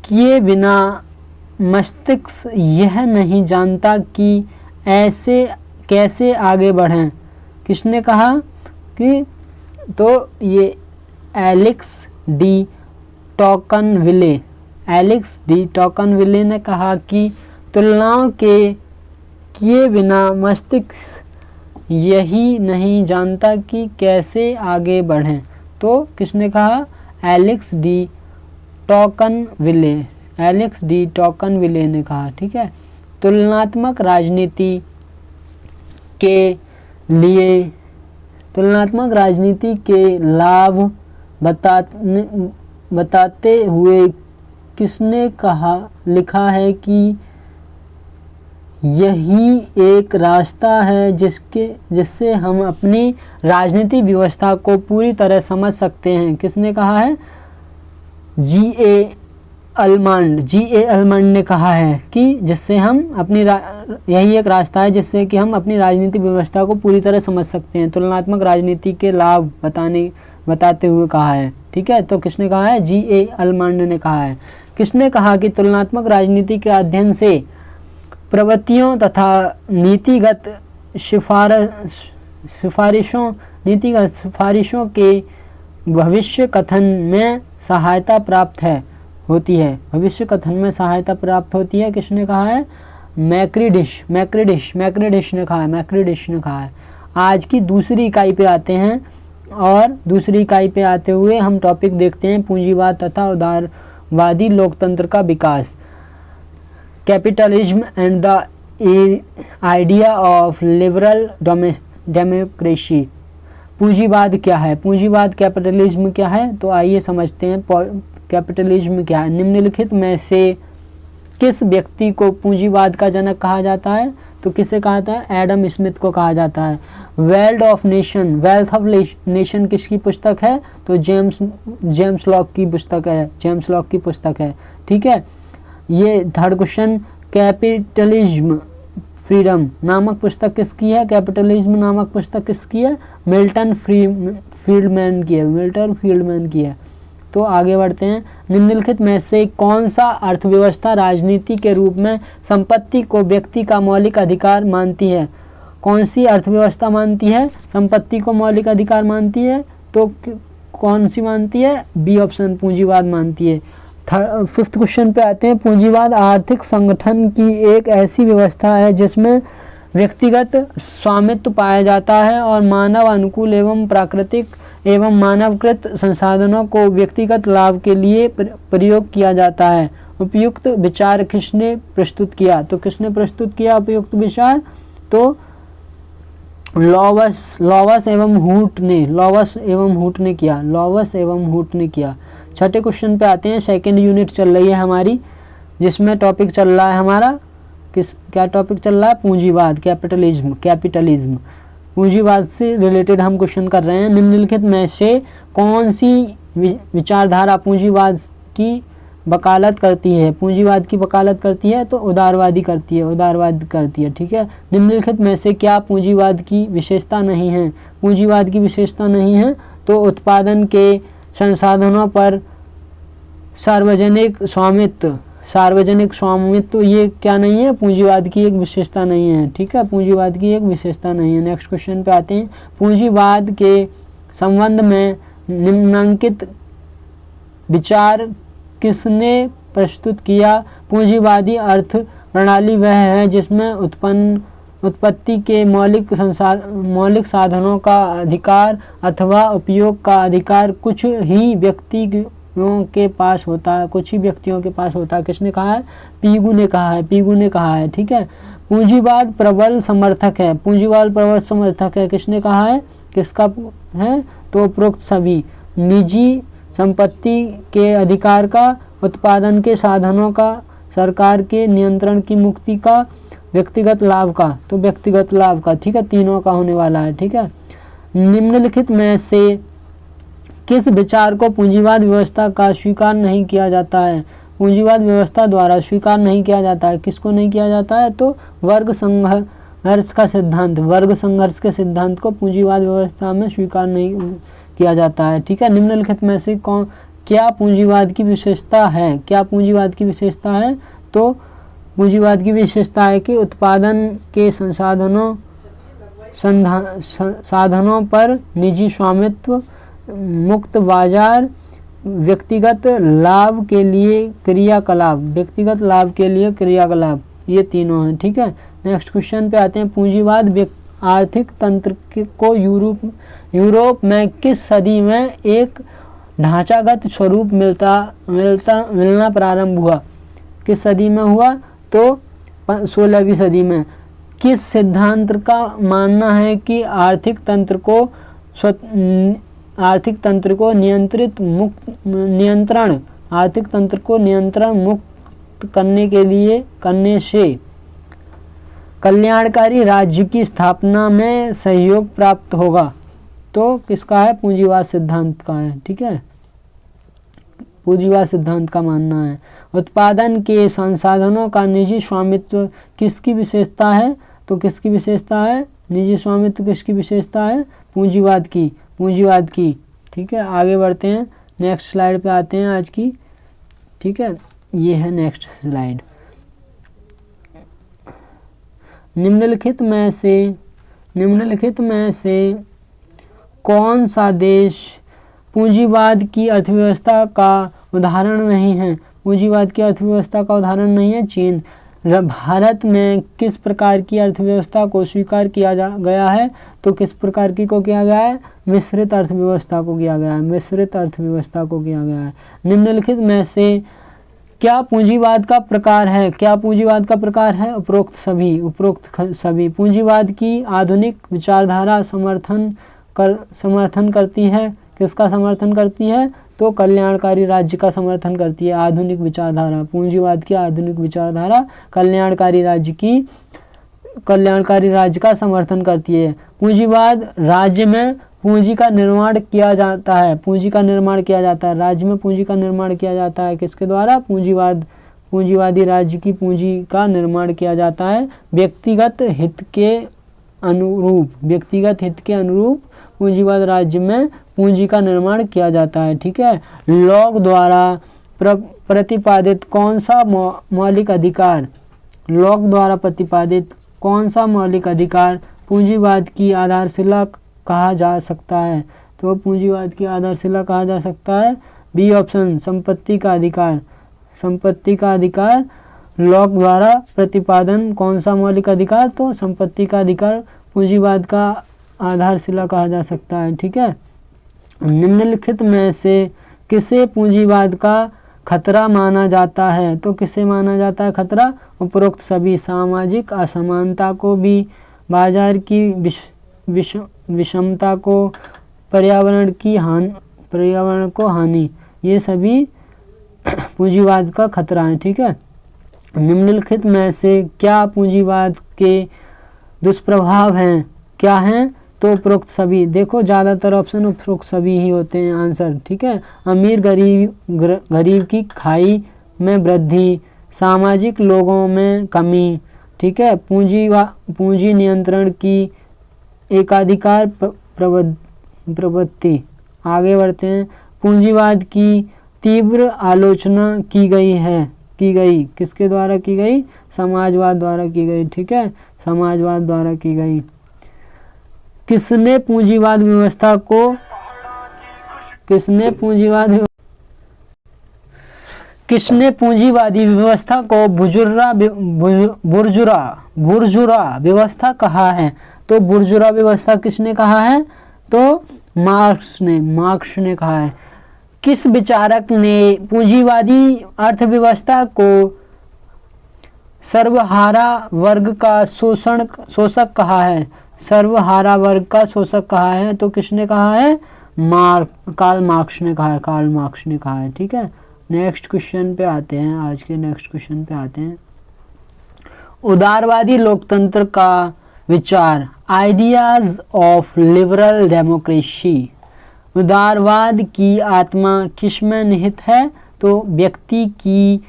किए बिना मस्तिष्क यह नहीं जानता कि ऐसे कैसे आगे बढ़ें? किसने कहा कि? तो ये एलेक्स डी टॉकनविले ने कहा कि तुलनाओं के किए बिना मस्तिष्क यही नहीं जानता कि कैसे आगे बढ़ें। तो किसने कहा? एलेक्स डी टॉकनविले ने कहा, ठीक है। तुलनात्मक राजनीति के लाभ बताते हुए किसने लिखा है कि यही एक रास्ता है जिससे हम अपनी राजनीतिक व्यवस्था को पूरी तरह समझ सकते हैं? किसने कहा है? G.A. अल्मंड ने कहा है कि जिससे हम यही एक रास्ता है जिससे कि हम अपनी राजनीतिक व्यवस्था को पूरी तरह समझ सकते हैं। तुलनात्मक राजनीति के लाभ बताते हुए कहा है, ठीक है। तो किसने कहा है? G.A. अल्मंड ने कहा है। किसने कहा कि तुलनात्मक राजनीति के अध्ययन से प्रवृत्तियों तथा नीतिगत सिफारिशों के भविष्य कथन में सहायता प्राप्त होती है? भविष्य कथन में सहायता प्राप्त होती है, किसने कहा है? मैक्रिडिश ने कहा है। आज की दूसरी इकाई पे आते हैं और दूसरी इकाई पे आते हुए हम टॉपिक देखते हैं पूंजीवाद तथा उदारवादी लोकतंत्र का विकास, capitalism and the idea of liberal democracy. पूंजीवाद क्या है? पूंजीवाद कैपिटलिज्म क्या है? तो आइए समझते हैं कैपिटलिज्म क्या है। निम्नलिखित में से किस व्यक्ति को पूंजीवाद का जनक कहा जाता है? तो किसे कहा जाता है? एडम स्मिथ को कहा जाता है। वेल्थ ऑफ नेशन किसकी पुस्तक है? तो जेम्स लॉक की पुस्तक है, ठीक है। ये थर्ड क्वेश्चन, कैपिटलिज्म फ्रीडम नामक पुस्तक किसकी है? कैपिटलिज्म नामक पुस्तक किसकी है? मिल्टन फील्डमैन की है। तो आगे बढ़ते हैं। निम्नलिखित में से कौन सा अर्थव्यवस्था राजनीति के रूप में संपत्ति को व्यक्ति का मौलिक अधिकार मानती है? कौन सी अर्थव्यवस्था मानती है? संपत्ति को मौलिक अधिकार मानती है। तो कौन सी मानती है? बी ऑप्शन, पूंजीवाद मानती है। फिफ्थ क्वेश्चन पे आते हैं। पूंजीवाद आर्थिक संगठन की एक ऐसी व्यवस्था है जिसमें व्यक्तिगत स्वामित्व पाया जाता है और मानव अनुकूल एवं प्राकृतिक एवं मानवकृत संसाधनों को व्यक्तिगत लाभ के लिए प्रयोग किया जाता है। उपयुक्त विचार किसने प्रस्तुत किया? तो किसने प्रस्तुत किया उपयुक्त विचार? तो लॉवस एवं हूट ने किया। छठे क्वेश्चन पे आते हैं। सेकंड यूनिट चल रही है हमारी, जिसमें टॉपिक चल रहा है हमारा क्या टॉपिक चल रहा है? पूंजीवाद, कैपिटलिज्म। पूंजीवाद से रिलेटेड हम क्वेश्चन कर रहे हैं। निम्नलिखित में से कौन सी विचारधारा पूंजीवाद की वकालत करती है? पूंजीवाद की वकालत करती है तो उदारवाद करती है। ठीक है। निम्नलिखित में से क्या पूंजीवाद की विशेषता नहीं है? पूंजीवाद की विशेषता नहीं है तो उत्पादन के संसाधनों पर सार्वजनिक स्वामित्व ये क्या नहीं है? पूंजीवाद की एक विशेषता नहीं है। ठीक है, पूंजीवाद की एक विशेषता नहीं है। नेक्स्ट क्वेश्चन पे आते हैं। पूंजीवाद के संबंध में निम्नलिखित विचार किसने प्रस्तुत किया? पूंजीवादी अर्थ प्रणाली वह है जिसमें उत्पत्ति के मौलिक साधनों का अधिकार अथवा उपयोग का अधिकार कुछ ही व्यक्तियों के पास होता है। किसने कहा है? पीगू ने कहा है। ठीक है। पूंजीवाद प्रबल समर्थक है। किसने कहा है? किसका है? तो उपरोक्त सभी। निजी संपत्ति के अधिकार का, उत्पादन के साधनों का, सरकार के नियंत्रण की मुक्ति का, व्यक्तिगत लाभ का। तो व्यक्तिगत लाभ का। ठीक है, तीनों का होने वाला है। ठीक है। निम्नलिखित में से किस विचार को पूंजीवाद व्यवस्था का स्वीकार नहीं किया जाता है? पूंजीवाद व्यवस्था द्वारा स्वीकार नहीं किया जाता है। किसको नहीं किया जाता है? तो वर्ग संघर्ष के सिद्धांत को पूंजीवाद व्यवस्था में स्वीकार नहीं किया जाता है। ठीक है। निम्नलिखित में से क्या पूंजीवाद की विशेषता है? तो पूंजीवाद की विशेषता है कि उत्पादन के साधनों पर निजी स्वामित्व, मुक्त बाजार, व्यक्तिगत लाभ के लिए क्रियाकलाप, ये तीनों हैं। ठीक है। नेक्स्ट क्वेश्चन पे आते हैं। पूंजीवाद आर्थिक तंत्र को यूरोप में किस सदी में एक ढांचागत स्वरूप मिलना प्रारंभ हुआ? किस सदी में हुआ? तो 16वीं सदी में। किस सिद्धांत का मानना है कि आर्थिक तंत्र को नियंत्रण मुक्त करने से कल्याणकारी राज्य की स्थापना में सहयोग प्राप्त होगा? तो किसका है? पूंजीवाद सिद्धांत का है। ठीक है, पूंजीवाद सिद्धांत का मानना है। उत्पादन के संसाधनों का निजी स्वामित्व किसकी विशेषता है? तो किसकी विशेषता है? निजी स्वामित्व किसकी विशेषता है? पूंजीवाद की। ठीक है, आगे बढ़ते हैं। नेक्स्ट स्लाइड पे आते हैं आज की। ठीक है, ये है नेक्स्ट स्लाइड। निम्नलिखित में से कौन सा देश पूंजीवाद की अर्थव्यवस्था का उदाहरण नहीं है? पूंजीवाद की अर्थव्यवस्था का उदाहरण नहीं है चीन। भारत में किस प्रकार की अर्थव्यवस्था को स्वीकार किया गया है? तो किस प्रकार की को किया गया है? मिश्रित अर्थव्यवस्था को किया गया है। निम्नलिखित में से क्या पूंजीवाद का प्रकार है? उपरोक्त सभी। पूंजीवाद की आधुनिक विचारधारा समर्थन करती है। किसका समर्थन करती है? तो कल्याणकारी राज्य का समर्थन करती है। आधुनिक विचारधारा, पूंजीवाद की आधुनिक विचारधारा कल्याणकारी राज्य का समर्थन करती है। पूंजीवाद राज्य में पूंजी का निर्माण किया जाता है। राज्य में पूंजी का निर्माण किया जाता है। किसके द्वारा? पूंजीवादी राज्य की पूंजी का निर्माण किया जाता है। व्यक्तिगत हित के अनुरूप पूंजीवाद राज्य में पूंजी का निर्माण किया जाता है। ठीक है। लॉग द्वारा प्रतिपादित कौन सा मौलिक अधिकार पूंजीवाद की आधारशिला कहा जा सकता है? तो पूंजीवाद की आधारशिला कहा जा सकता है बी ऑप्शन, संपत्ति का अधिकार। लॉग द्वारा प्रतिपादन कौन सा मौलिक अधिकार? तो संपत्ति का अधिकार पूंजीवाद का आधारशिला कहा जा सकता है। ठीक है। निम्नलिखित में से किसे पूंजीवाद का खतरा माना जाता है, तो किसे माना जाता है खतरा? उपरोक्त सभी। सामाजिक असमानता को भी, बाजार की विषमता को, पर्यावरण को हानि, ये सभी पूंजीवाद का खतरा है। ठीक है, निम्नलिखित में से क्या पूंजीवाद के दुष्प्रभाव हैं? क्या हैं? तो उपरोक्त सभी। देखो ज़्यादातर ऑप्शन उपरोक्त सभी ही होते हैं आंसर। ठीक है, अमीर गरीब की खाई में वृद्धि, सामाजिक लोगों में कमी। ठीक है, पूंजी नियंत्रण की एकाधिकार प्रवृत्ति। आगे बढ़ते हैं। पूंजीवाद की तीव्र आलोचना की गई किसके द्वारा की गई? समाजवाद द्वारा की गई। ठीक है, समाजवाद द्वारा की गई। किसने पूंजीवादी व्यवस्था को बुर्जुरा व्यवस्था कहा है? तो बुर्जुरा व्यवस्था किसने कहा है? तो मार्क्स ने कहा है। किस विचारक ने पूंजीवादी अर्थव्यवस्था को सर्वहारा वर्ग का शोषक कहा है? सर्वहारा वर्ग का शोषक कहा है, तो किसने कहा है? कार्ल मार्क्स ने कहा है। ठीक है, नेक्स्ट क्वेश्चन पे आते हैं। आज के नेक्स्ट क्वेश्चन पे आते हैं। उदारवादी लोकतंत्र का विचार, आइडियाज ऑफ लिबरल डेमोक्रेसी। उदारवाद की आत्मा किसमें निहित है? तो व्यक्ति की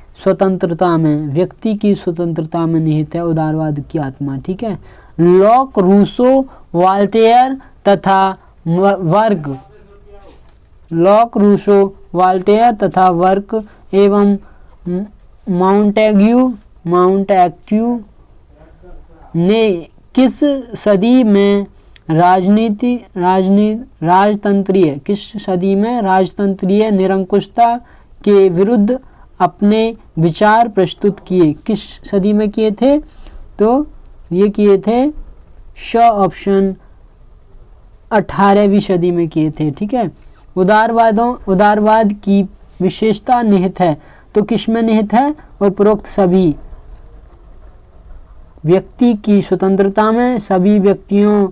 स्वतंत्रता में निहित है उदारवाद की आत्मा। ठीक है, लॉक, रूसो, वाल्टेयर तथा वर्क एवं माउंटेग्यू ने किस सदी में राजतंत्रीय निरंकुशता के विरुद्ध अपने विचार प्रस्तुत किए? किस सदी में किए थे? तो ये किए थे ऑप्शन 18वीं सदी में किए थे। ठीक है, उदारवाद की विशेषता निहित है, तो किसमें निहित है? उपरोक्त सभी। व्यक्ति की स्वतंत्रता में, सभी व्यक्तियों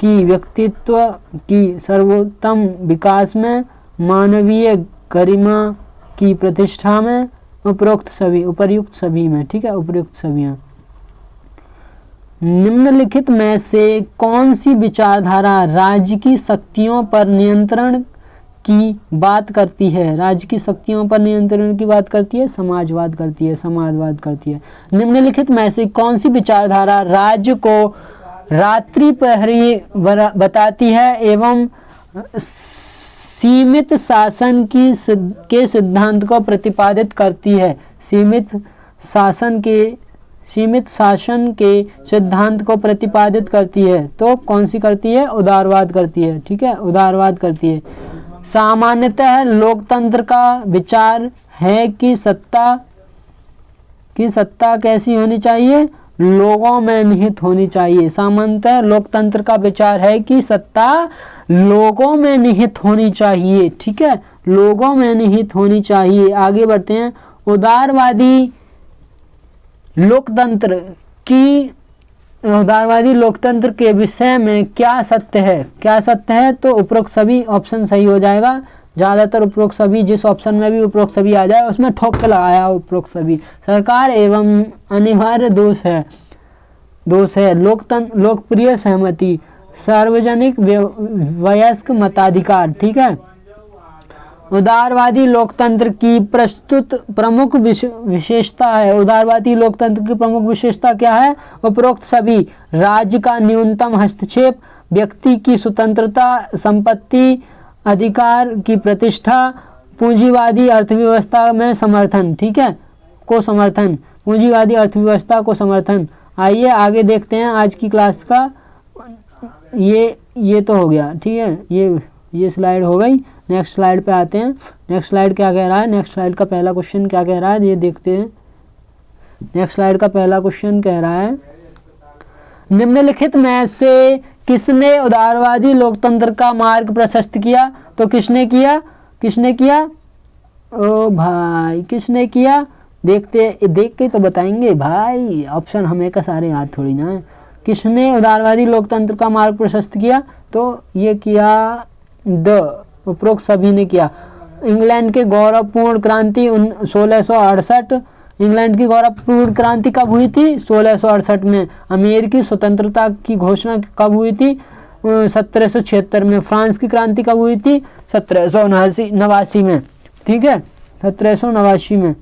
की व्यक्तित्व की सर्वोत्तम विकास में, मानवीय गरिमा की प्रतिष्ठा में, उपर्युक्त सभी में। ठीक है, उपर्युक्त सभी में। निम्नलिखित में से कौन सी विचारधारा राज्य की शक्तियों पर नियंत्रण की बात करती है? राज्य की शक्तियों पर नियंत्रण की बात करती है? समाजवाद करती है। निम्नलिखित में से कौन सी विचारधारा राज्य को रात्रि प्रहरी बताती है एवं सीमित शासन के सिद्धांत को प्रतिपादित करती है? सीमित शासन के सिद्धांत को प्रतिपादित करती है, तो कौन सी करती है? उदारवाद करती है। ठीक है, उदारवाद करती है। सामान्यतः लोकतंत्र का विचार है कि सत्ता कैसी होनी चाहिए? लोगों में निहित होनी चाहिए। सामान्यतः लोकतंत्र का विचार है कि सत्ता लोगों में निहित होनी चाहिए। ठीक है, लोगों में निहित होनी चाहिए। आगे बढ़ते हैं। उदारवादी लोकतंत्र के विषय में क्या सत्य है? तो उपरोक्त सभी ऑप्शन सही हो जाएगा। ज़्यादातर उपरोक्त सभी, जिस ऑप्शन में भी उपरोक्त सभी आ जाए उसमें ठोक के लगाया उपरोक्त सभी। सरकार एवं अनिवार्य दोष है। लोकप्रिय सहमति, सार्वजनिक वयस्क मताधिकार। ठीक है, उदारवादी लोकतंत्र की प्रमुख विशेषता है। उदारवादी लोकतंत्र की प्रमुख विशेषता क्या है? उपरोक्त सभी। राज्य का न्यूनतम हस्तक्षेप, व्यक्ति की स्वतंत्रता, संपत्ति अधिकार की प्रतिष्ठा, पूंजीवादी अर्थव्यवस्था में समर्थन। ठीक है, पूंजीवादी अर्थव्यवस्था को समर्थन। आइए आगे देखते हैं आज की क्लास का। ये तो हो गया। ठीक है, ये स्लाइड हो गई। नेक्स्ट स्लाइड पे आते हैं। नेक्स्ट स्लाइड क्या कह रहा है? नेक्स्ट स्लाइड का पहला क्वेश्चन क्या कह रहा है, ये देखते हैं। नेक्स्ट स्लाइड का पहला क्वेश्चन कह रहा है, निम्नलिखित में से किसने उदारवादी लोकतंत्र का मार्ग प्रशस्त किया? तो किसने किया? ओ भाई किसने किया, देख के तो बताएंगे भाई, ऑप्शन हमें का सारे याद थोड़ी ना है। किसने उदारवादी लोकतंत्र का मार्ग प्रशस्त किया, तो ये किया उपरोक्त सभी ने किया। इंग्लैंड के गौरवपूर्ण क्रांति 1668, इंग्लैंड की गौरवपूर्ण क्रांति कब हुई थी, 1668 में। अमेरिकी स्वतंत्रता की घोषणा कब हुई थी, 1776 में। फ्रांस की क्रांति कब हुई थी, 1789 में, ठीक है, 1789 में।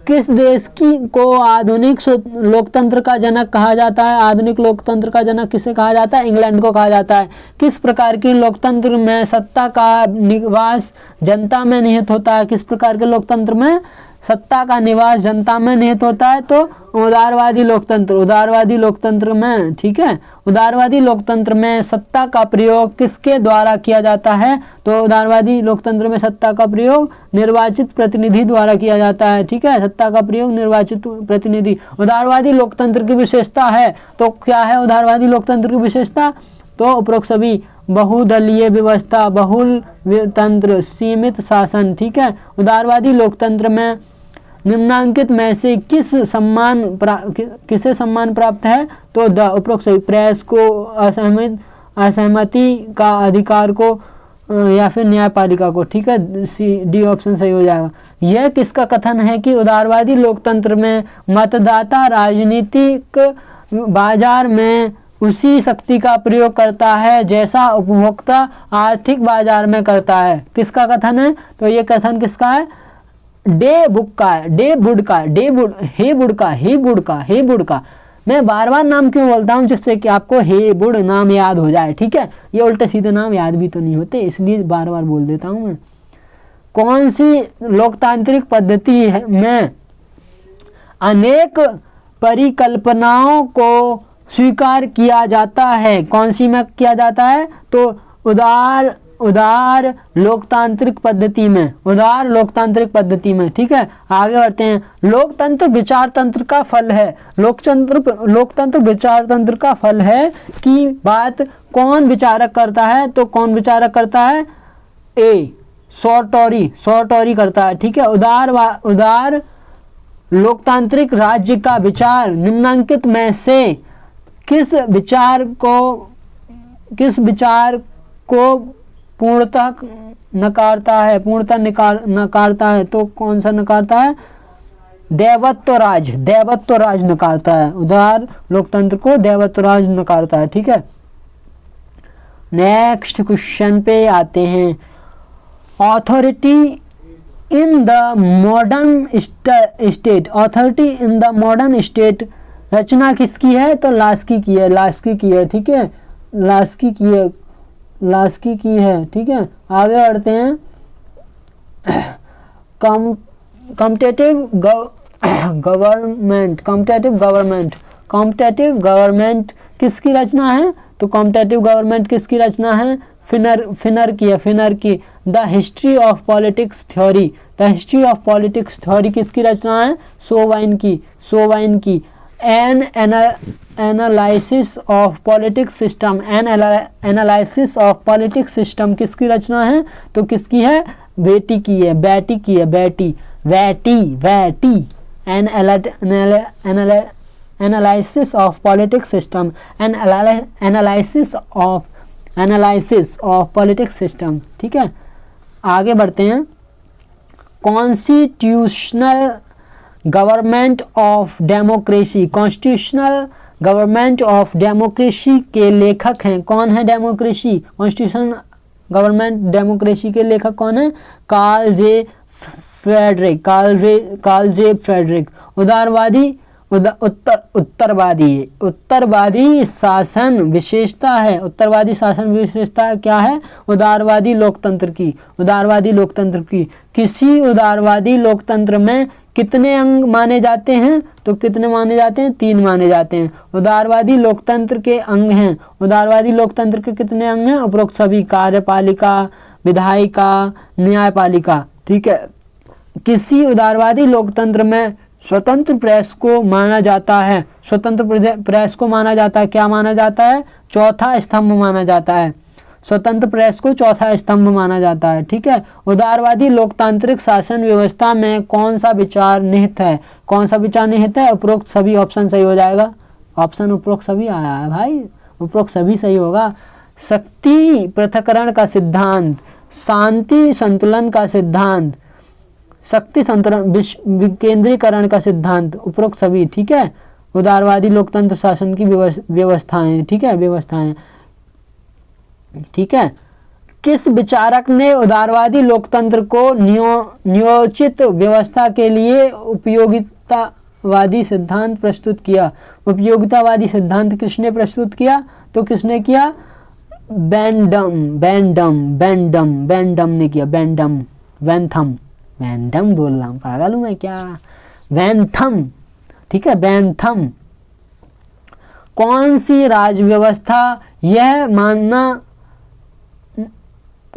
किस देश को आधुनिक लोकतंत्र का जनक कहा जाता है, आधुनिक लोकतंत्र का जनक किसे कहा जाता है, इंग्लैंड को कहा जाता है। किस प्रकार के लोकतंत्र में सत्ता का निवास जनता में निहित होता है, किस प्रकार के लोकतंत्र में सत्ता का निवास जनता में निहित होता है, तो उदारवादी लोकतंत्र, उदारवादी लोकतंत्र में, ठीक है। उदारवादी लोकतंत्र में सत्ता का प्रयोग किसके द्वारा किया जाता है, तो उदारवादी लोकतंत्र में सत्ता का प्रयोग निर्वाचित प्रतिनिधि द्वारा किया जाता है, ठीक है, सत्ता का प्रयोग निर्वाचित प्रतिनिधि। उदारवादी लोकतंत्र की विशेषता है, तो क्या है उदारवादी लोकतंत्र की विशेषता, तो उपरोक्त सभी, बहुदलीय व्यवस्था, बहुल तंत्र, सीमित शासन, ठीक है। उदारवादी लोकतंत्र में निम्नांकित में से किसे सम्मान प्राप्त है, तो द उपरोक्त सभी, प्रेस को, असहमति का अधिकार को, या फिर न्यायपालिका को, ठीक है, डी ऑप्शन सही हो जाएगा। यह किसका कथन है कि उदारवादी लोकतंत्र में मतदाता राजनीतिक बाजार में उसी शक्ति का प्रयोग करता है जैसा उपभोक्ता आर्थिक बाजार में करता है। किसका कथन है, तो ये कथन किसका है, हेबुड का। मैं बार बार नाम क्यों बोलता हूँ, जिससे कि आपको हेबुड नाम याद हो जाए, ठीक है। ये उल्टे सीधे नाम याद भी तो नहीं होते, इसलिए बार बार बोल देता हूँ मैं। कौन सी लोकतांत्रिक पद्धति में अनेक परिकल्पनाओं को स्वीकार किया जाता है, कौन सी में किया जाता है, तो उदार लोकतांत्रिक पद्धति में, उदार लोकतांत्रिक पद्धति में, ठीक है। आगे बढ़ते हैं। लोकतंत्र विचार तंत्र का फल है, लोकतंत्र विचार तंत्र का फल है कि बात कौन विचारक करता है, तो कौन विचारक करता है, ए सॉर्टोरी करता है, ठीक है। उदार लोकतांत्रिक राज्य का विचार निम्नांकित में से किस विचार को पूर्णतः नकारता है, तो कौन सा नकारता है, देवत्व राज नकारता है, उदार लोकतंत्र को देवत्व राज नकारता है, ठीक है। नेक्स्ट क्वेश्चन पे आते हैं। Authority in the modern state, रचना किसकी है, तो लास्की की है, ठीक है, लास्की की है, ठीक है। आगे बढ़ते हैं। कॉम्पिटिटिव गवर्नमेंट किसकी रचना है, तो कॉम्पिटिटिव गवर्नमेंट किसकी रचना है, फिनर की। The history of politics theory किसकी रचना है, सोवाइन की। एनालिसिस ऑफ पॉलिटिक्स सिस्टम किसकी रचना है, तो किसकी है, बेटी की है। Analysis of politics system, analysis of politics system, ठीक है। आगे बढ़ते हैं। Constitutional government of democracy, constitutional government of democracy के लेखक हैं, कौन है, कॉन्स्टिट्यूशनल गवर्नमेंट डेमोक्रेसी के लेखक कौन है, कार्ल जे फ्रेडरिक। उत्तरवादी शासन विशेषता क्या है, उदारवादी लोकतंत्र की। किसी उदारवादी लोकतंत्र में कितने अंग माने जाते हैं, तो कितने माने जाते हैं, 3 माने जाते हैं। उदारवादी लोकतंत्र के अंग हैं, उदारवादी लोकतंत्र के कितने अंग हैं, उपरोक्त सभी, कार्यपालिका, विधायिका, न्यायपालिका, ठीक है। किसी उदारवादी लोकतंत्र में स्वतंत्र प्रेस को माना जाता है, क्या माना जाता है, चौथा स्तंभ माना जाता है। स्वतंत्र प्रेस को चौथा स्तंभ माना जाता है। ठीक है, उदारवादी लोकतांत्रिक शासन व्यवस्था में कौन सा विचार निहित है? कौन सा विचार निहित है? उपरोक्त सभी ऑप्शन सही हो जाएगा। ऑप्शन उपरोक्त सभी आया है भाई, उपरोक्त सभी सही होगा। शक्ति पृथक्करण का सिद्धांत, शांति संतुलन का सिद्धांत, शक्ति संतुलन विकेंद्रीकरण का सिद्धांत, उपरोक्त सभी। ठीक है, उदारवादी लोकतंत्र शासन की व्यवस्थाएं। ठीक है, व्यवस्थाएं। ठीक है, किस विचारक ने उदारवादी लोकतंत्र को न्योचित व्यवस्था के लिए उपयोगितावादी सिद्धांत प्रस्तुत किया? उपयोगितावादी सिद्धांत किसने प्रस्तुत किया? तो किसने किया? बेंडम ने किया। वैनथम बोल रहा हूँ, पागल हूँ मैं क्या? वैनथम। ठीक है, वैनथम। कौन सी राज्य व्यवस्था यह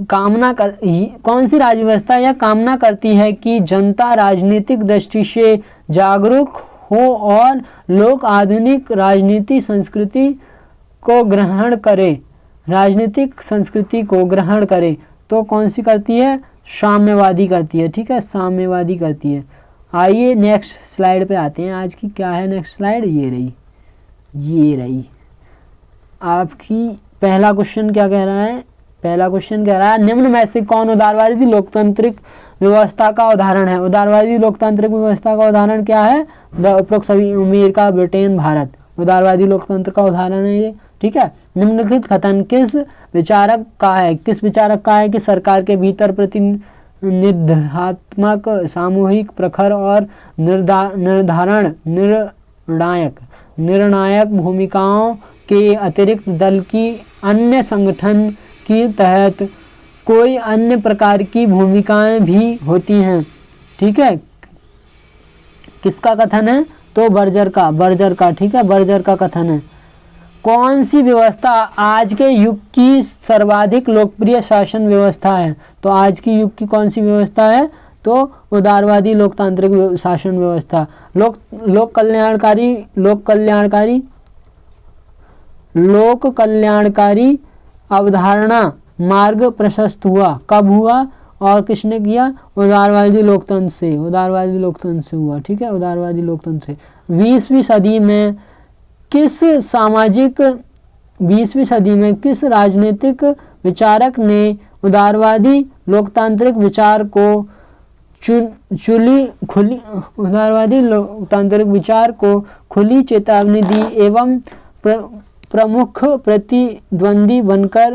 कौन सी राज्य व्यवस्था यह कामना करती है कि जनता राजनीतिक दृष्टि से जागरूक हो और लोग आधुनिक राजनीति संस्कृति को ग्रहण करे? राजनीतिक संस्कृति को ग्रहण करे तो कौन सी करती है? साम्यवादी करती है। ठीक है, साम्यवादी करती है। आइए नेक्स्ट स्लाइड पे आते हैं। आज की क्या है नेक्स्ट स्लाइड? ये रही आपकी। पहला क्वेश्चन क्या कह रहा है? पहला क्वेश्चन कह रहा है निम्न में से कौन उदारवादी लोकतांत्रिक व्यवस्था का उदाहरण है? उदारवादी लोकतांत्रिक व्यवस्था का उदाहरण क्या है? उपरोक्त सभी अमेरिका, ब्रिटेन, भारत उदारवादी लोकतंत्र का उदाहरण है ये। ठीक है, निम्नलिखित कथन किस विचारक का है? किस विचारक का है कि सरकार के भीतर प्रतिनिधात्मक, सामूहिक, प्रखर और निर्णायक भूमिकाओं के अतिरिक्त दल की अन्य संगठन के तहत कोई अन्य प्रकार की भूमिकाएं भी होती हैं? ठीक है, किसका कथन है? तो बर्जर का। ठीक है, बर्जर का कथन है। कौन सी व्यवस्था आज के युग की सर्वाधिक लोकप्रिय शासन व्यवस्था है? तो आज की युग की कौन सी व्यवस्था है? तो उदारवादी लोकतांत्रिक शासन व्यवस्था। लोक कल्याणकारी अवधारणा मार्ग प्रशस्त हुआ। कब हुआ और किसने किया? उदारवादी लोकतंत्र से हुआ। ठीक है, उदारवादी लोकतंत्र से। 20वीं सदी में किस राजनीतिक विचारक ने उदारवादी लोकतांत्रिक विचार को खुली चेतावनी दी एवं प्रमुख प्रतिद्वंदी बनकर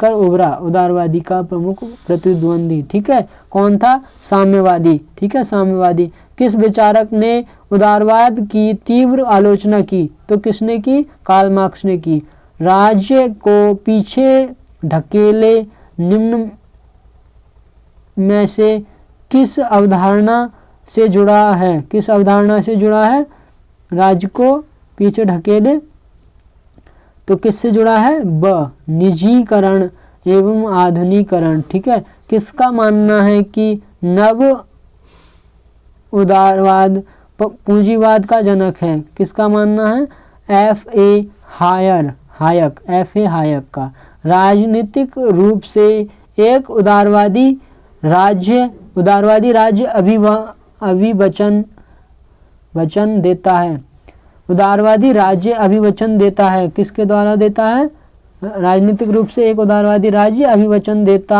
उभरा? उदारवादी का प्रमुख प्रतिद्वंदी। ठीक है, कौन था? साम्यवादी। ठीक है, साम्यवादी। किस विचारक ने उदारवाद की तीव्र आलोचना की? तो किसने की? कार्ल मार्क्स ने की। राज्य को पीछे ढकेले निम्न में से किस अवधारणा से जुड़ा है? किस अवधारणा से जुड़ा है? राज्य को पीछे ढकेले तो किससे जुड़ा है? निजीकरण एवं आधुनिकीकरण। ठीक है, किसका मानना है कि नव उदारवाद पूंजीवाद का जनक है? किसका मानना है? F.A. हायक का। राजनीतिक रूप से एक उदारवादी राज्य अभिवचन देता है। उदारवादी राज्य अभिवचन देता है। किसके द्वारा देता है? राजनीतिक रूप से एक उदारवादी राज्य अभिवचन देता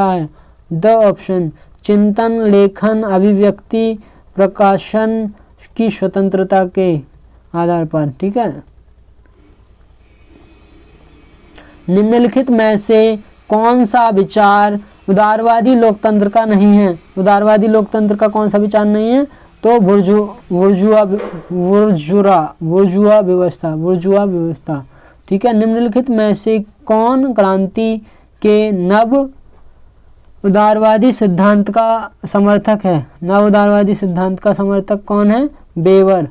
है। द ऑप्शन चिंतन, लेखन, अभिव्यक्ति, प्रकाशन की स्वतंत्रता के आधार पर। ठीक है, निम्नलिखित में से कौन सा विचार उदारवादी लोकतंत्र का नहीं है? उदारवादी लोकतंत्र का कौन सा विचार नहीं है? तो बुर्जुआ व्यवस्था। ठीक है, निम्नलिखित में से कौन क्रांति के नव उदारवादी सिद्धांत का समर्थक है? नव उदारवादी सिद्धांत का समर्थक कौन है? बेवर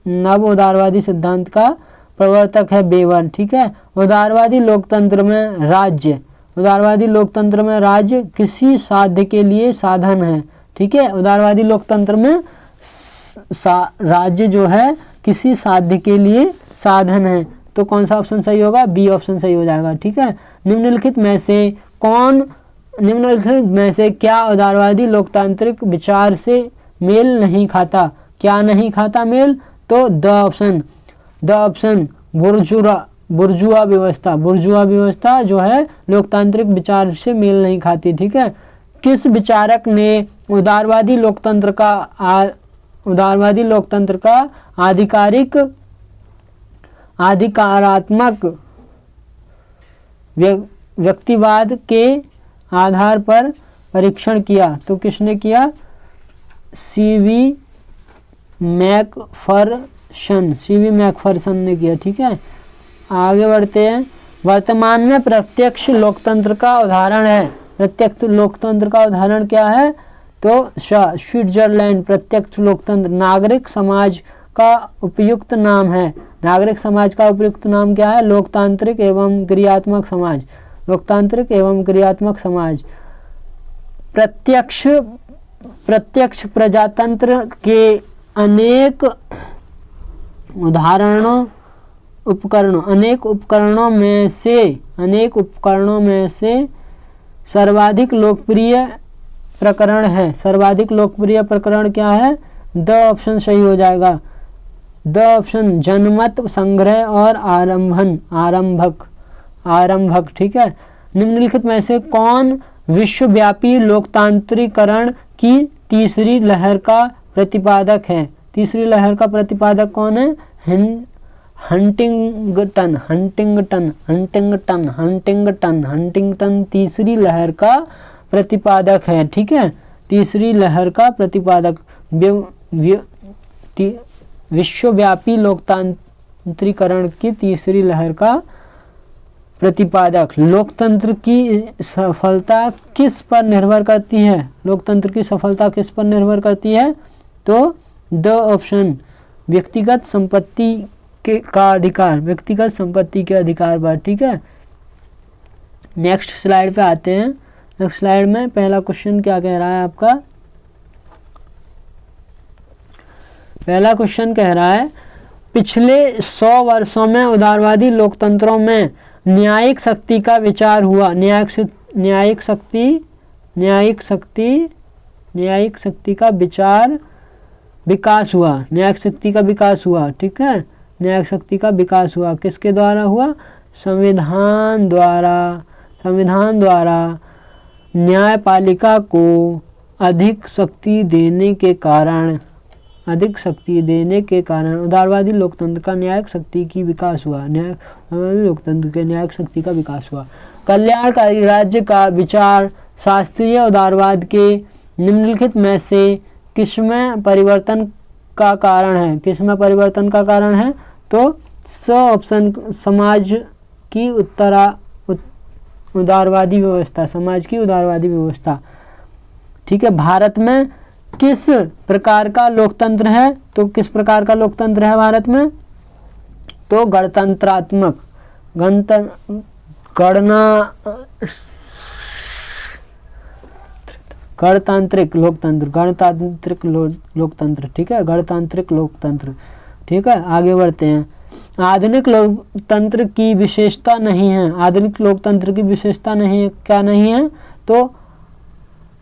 नव उदारवादी सिद्धांत का प्रवर्तक है बेवर। ठीक है, उदारवादी लोकतंत्र में राज्य किसी साध्य के लिए साधन है। ठीक है, उदारवादी लोकतंत्र में राज्य जो है किसी साध्य के लिए साधन है। तो कौन सा ऑप्शन सही होगा? बी ऑप्शन सही हो जाएगा। ठीक है। निम्नलिखित में से क्या उदारवादी लोकतांत्रिक विचार से मेल नहीं खाता? क्या नहीं खाता मेल? तो द ऑप्शन बुर्जुआ व्यवस्था जो है लोकतांत्रिक विचार से मेल नहीं खाती। ठीक है। किस विचारक ने उदारवादी लोकतंत्र का आधिकारात्मक व्यक्तिवाद के आधार पर परीक्षण किया? तो किसने किया? सीवी मैकफरसन ने किया। ठीक है। आगे बढ़ते हैं। वर्तमान में प्रत्यक्ष लोकतंत्र का उदाहरण है। प्रत्यक्ष लोकतंत्र का उदाहरण क्या है? तो स्विट्जरलैंड प्रत्यक्ष लोकतंत्र। नागरिक समाज का उपयुक्त नाम है। नागरिक समाज का उपयुक्त नाम क्या है? लोकतांत्रिक एवं क्रियात्मक समाज। प्रत्यक्ष प्रजातंत्र के अनेक उपकरणों में से सर्वाधिक लोकप्रिय प्रकरण क्या है? द ऑप्शन सही हो जाएगा। द ऑप्शन जनमत संग्रह और आरंभक। ठीक है। निम्नलिखित में से कौन विश्वव्यापी लोकतांत्रिकरण की तीसरी लहर का प्रतिपादक है? तीसरी लहर का प्रतिपादक कौन है? हंटिंगटन तीसरी लहर का प्रतिपादक है। ठीक है। तीसरी लहर का प्रतिपादक विश्वव्यापी लोकतांत्रिकरण की तीसरी लहर का प्रतिपादक। लोकतंत्र की सफलता किस पर निर्भर करती है? लोकतंत्र की सफलता किस पर निर्भर करती है? तो द ऑप्शन व्यक्तिगत संपत्ति का अधिकार पर। ठीक है। नेक्स्ट स्लाइड पे आते हैं। नेक्स्ट स्लाइड में पहला क्वेश्चन क्या कह रहा है आपका? पहला क्वेश्चन कह रहा है पिछले 100 वर्षों में उदारवादी लोकतंत्रों में न्यायिक शक्ति का विचार हुआ। न्यायिक शक्ति का विकास हुआ। ठीक है। न्यायिक शक्ति का विकास हुआ। किसके द्वारा हुआ? संविधान द्वारा न्यायपालिका को अधिक शक्ति देने के कारण उदारवादी लोकतंत्र का न्यायिक शक्ति का विकास हुआ। कल्याणकारी राज्य का विचार शास्त्रीय उदारवाद के निम्नलिखित में से किसमें परिवर्तन का कारण है? तो स ऑप्शन समाज की उदारवादी व्यवस्था। ठीक है। भारत में किस प्रकार का लोकतंत्र है? तो किस प्रकार का लोकतंत्र है भारत में? तो गणतांत्रिक लोकतंत्र। ठीक है। गणतांत्रिक लोकतंत्र। ठीक है। आगे बढ़ते हैं। आधुनिक लोकतंत्र की विशेषता नहीं है। क्या नहीं है? तो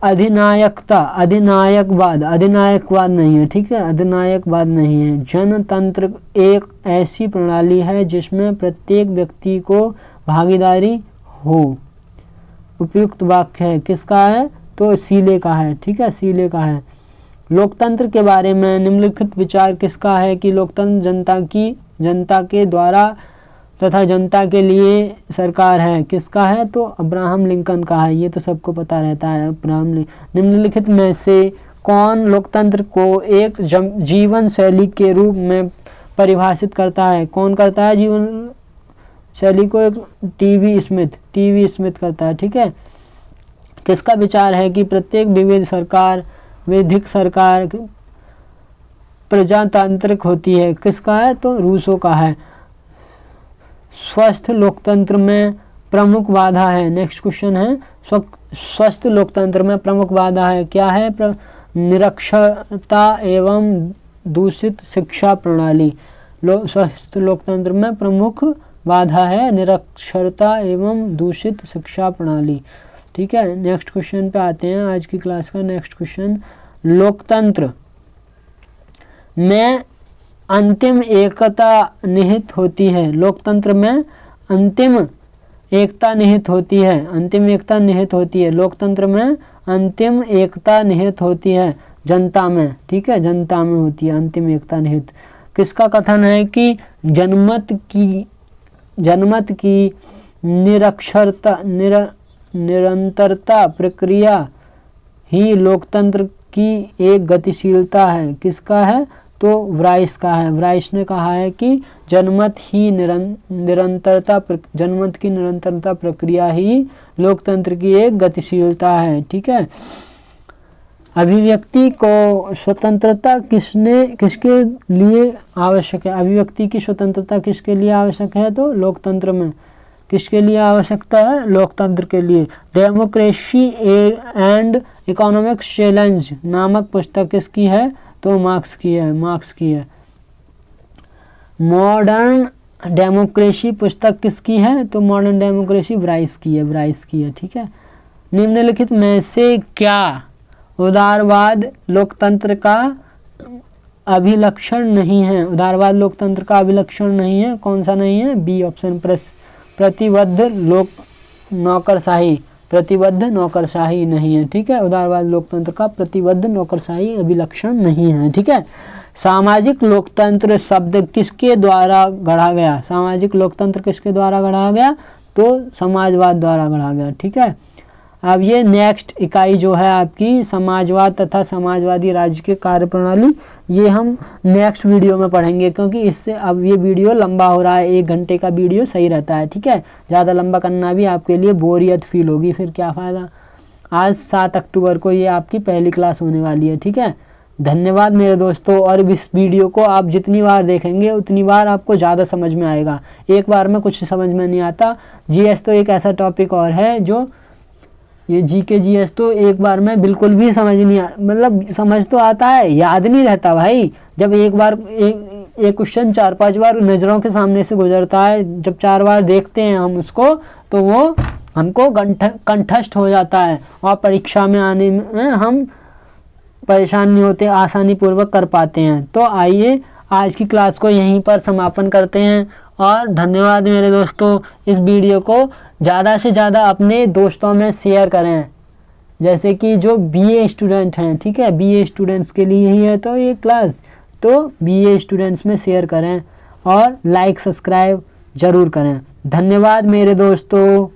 अधिनायकवाद नहीं है। ठीक है। अधिनायकवाद नहीं है। जनतंत्र एक ऐसी प्रणाली है जिसमें प्रत्येक व्यक्ति को भागीदारी हो। उपयुक्त वाक्य है किसका है? तो सीले का है। ठीक है। सीले का है। लोकतंत्र के बारे में निम्नलिखित विचार किसका है कि लोकतंत्र जनता के द्वारा तथा जनता के लिए सरकार है? किसका है? तो अब्राहम लिंकन का है। ये तो सबको पता रहता है। निम्नलिखित में से कौन लोकतंत्र को एक जीवन शैली के रूप में परिभाषित करता है? कौन करता है जीवन शैली को? एक टीवी स्मिथ करता है। ठीक है। किसका विचार है कि प्रत्येक विधिक सरकार प्रजातांत्रिक होती है? किसका है? तो रूसो का है। स्वस्थ लोकतंत्र में प्रमुख बाधा है। नेक्स्ट क्वेश्चन है स्वस्थ लोकतंत्र में प्रमुख बाधा है क्या है? निरक्षरता एवं दूषित शिक्षा प्रणाली। स्वस्थ लोकतंत्र में प्रमुख बाधा है निरक्षरता एवं दूषित शिक्षा प्रणाली। ठीक है, नेक्स्ट क्वेश्चन पे आते हैं। आज की क्लास का नेक्स्ट क्वेश्चन, लोकतंत्र में अंतिम एकता निहित होती है। लोकतंत्र में अंतिम एकता निहित होती है। अंतिम एकता निहित होती है। लोकतंत्र में अंतिम एकता निहित होती है जनता में। ठीक है, जनता में होती है अंतिम एकता निहित। किसका कथन है कि जनमत की निरंतरता प्रक्रिया ही लोकतंत्र की एक गतिशीलता है। किसका है? तो व्राइस का है। व्राइस ने कहा है कि जनमत की निरंतरता प्रक्रिया ही लोकतंत्र की एक गतिशीलता है। ठीक है, अभिव्यक्ति को स्वतंत्रता किसके लिए आवश्यक है? अभिव्यक्ति की स्वतंत्रता किसके लिए आवश्यक है? तो लोकतंत्र में। किसके लिए आवश्यकता है? लोकतंत्र के लिए। डेमोक्रेसी एंड इकोनॉमिक्स चैलेंज नामक पुस्तक किसकी है? तो मार्क्स की है। मॉडर्न डेमोक्रेसी पुस्तक किसकी है? तो मॉडर्न डेमोक्रेसी व्राइस की है। ठीक है, निम्नलिखित में से क्या उदारवाद लोकतंत्र का अभिलक्षण नहीं है? उदारवाद लोकतंत्र का अभिलक्षण नहीं है। कौन सा नहीं है? बी ऑप्शन, प्रतिबद्ध नौकरशाही नहीं है। ठीक है, उदारवाद लोकतंत्र का प्रतिबद्ध नौकरशाही अभिलक्षण नहीं है। ठीक है, सामाजिक लोकतंत्र शब्द किसके द्वारा गढ़ा गया? सामाजिक लोकतंत्र किसके द्वारा गढ़ा गया? तो समाजवाद द्वारा गढ़ा गया। ठीक है, अब ये नेक्स्ट इकाई जो है आपकी समाजवाद तथा समाजवादी राज्य के कार्यप्रणाली, ये हम नेक्स्ट वीडियो में पढ़ेंगे, क्योंकि इससे अब ये वीडियो लंबा हो रहा है। 1 घंटे का वीडियो सही रहता है। ठीक है, ज़्यादा लंबा करना भी आपके लिए बोरियत फील होगी, फिर क्या फ़ायदा। आज 7 अक्टूबर को ये आपकी पहली क्लास होने वाली है। ठीक है, धन्यवाद मेरे दोस्तों। और इस वीडियो को आप जितनी बार देखेंगे उतनी बार आपको ज़्यादा समझ में आएगा। एक बार में कुछ समझ में नहीं आता। जीएस तो एक ऐसा टॉपिक और है जो ये जीके जीएस तो एक बार में बिल्कुल भी समझ नहीं मतलब समझ तो आता है, याद नहीं रहता भाई। जब एक बार एक क्वेश्चन 4-5 बार नज़रों के सामने से गुजरता है, जब 4 बार देखते हैं हम उसको, तो वो हमको कंठस्थ हो जाता है और परीक्षा में आने में हम परेशान नहीं होते, आसानी पूर्वक कर पाते हैं। तो आइए आज की क्लास को यहीं पर समापन करते हैं और धन्यवाद मेरे दोस्तों। इस वीडियो को ज़्यादा से ज़्यादा अपने दोस्तों में शेयर करें, जैसे कि जो बीए स्टूडेंट हैं। ठीक है, बीए स्टूडेंट्स के लिए ही है तो ये क्लास, तो बीए स्टूडेंट्स में शेयर करें और लाइक सब्सक्राइब ज़रूर करें। धन्यवाद मेरे दोस्तों।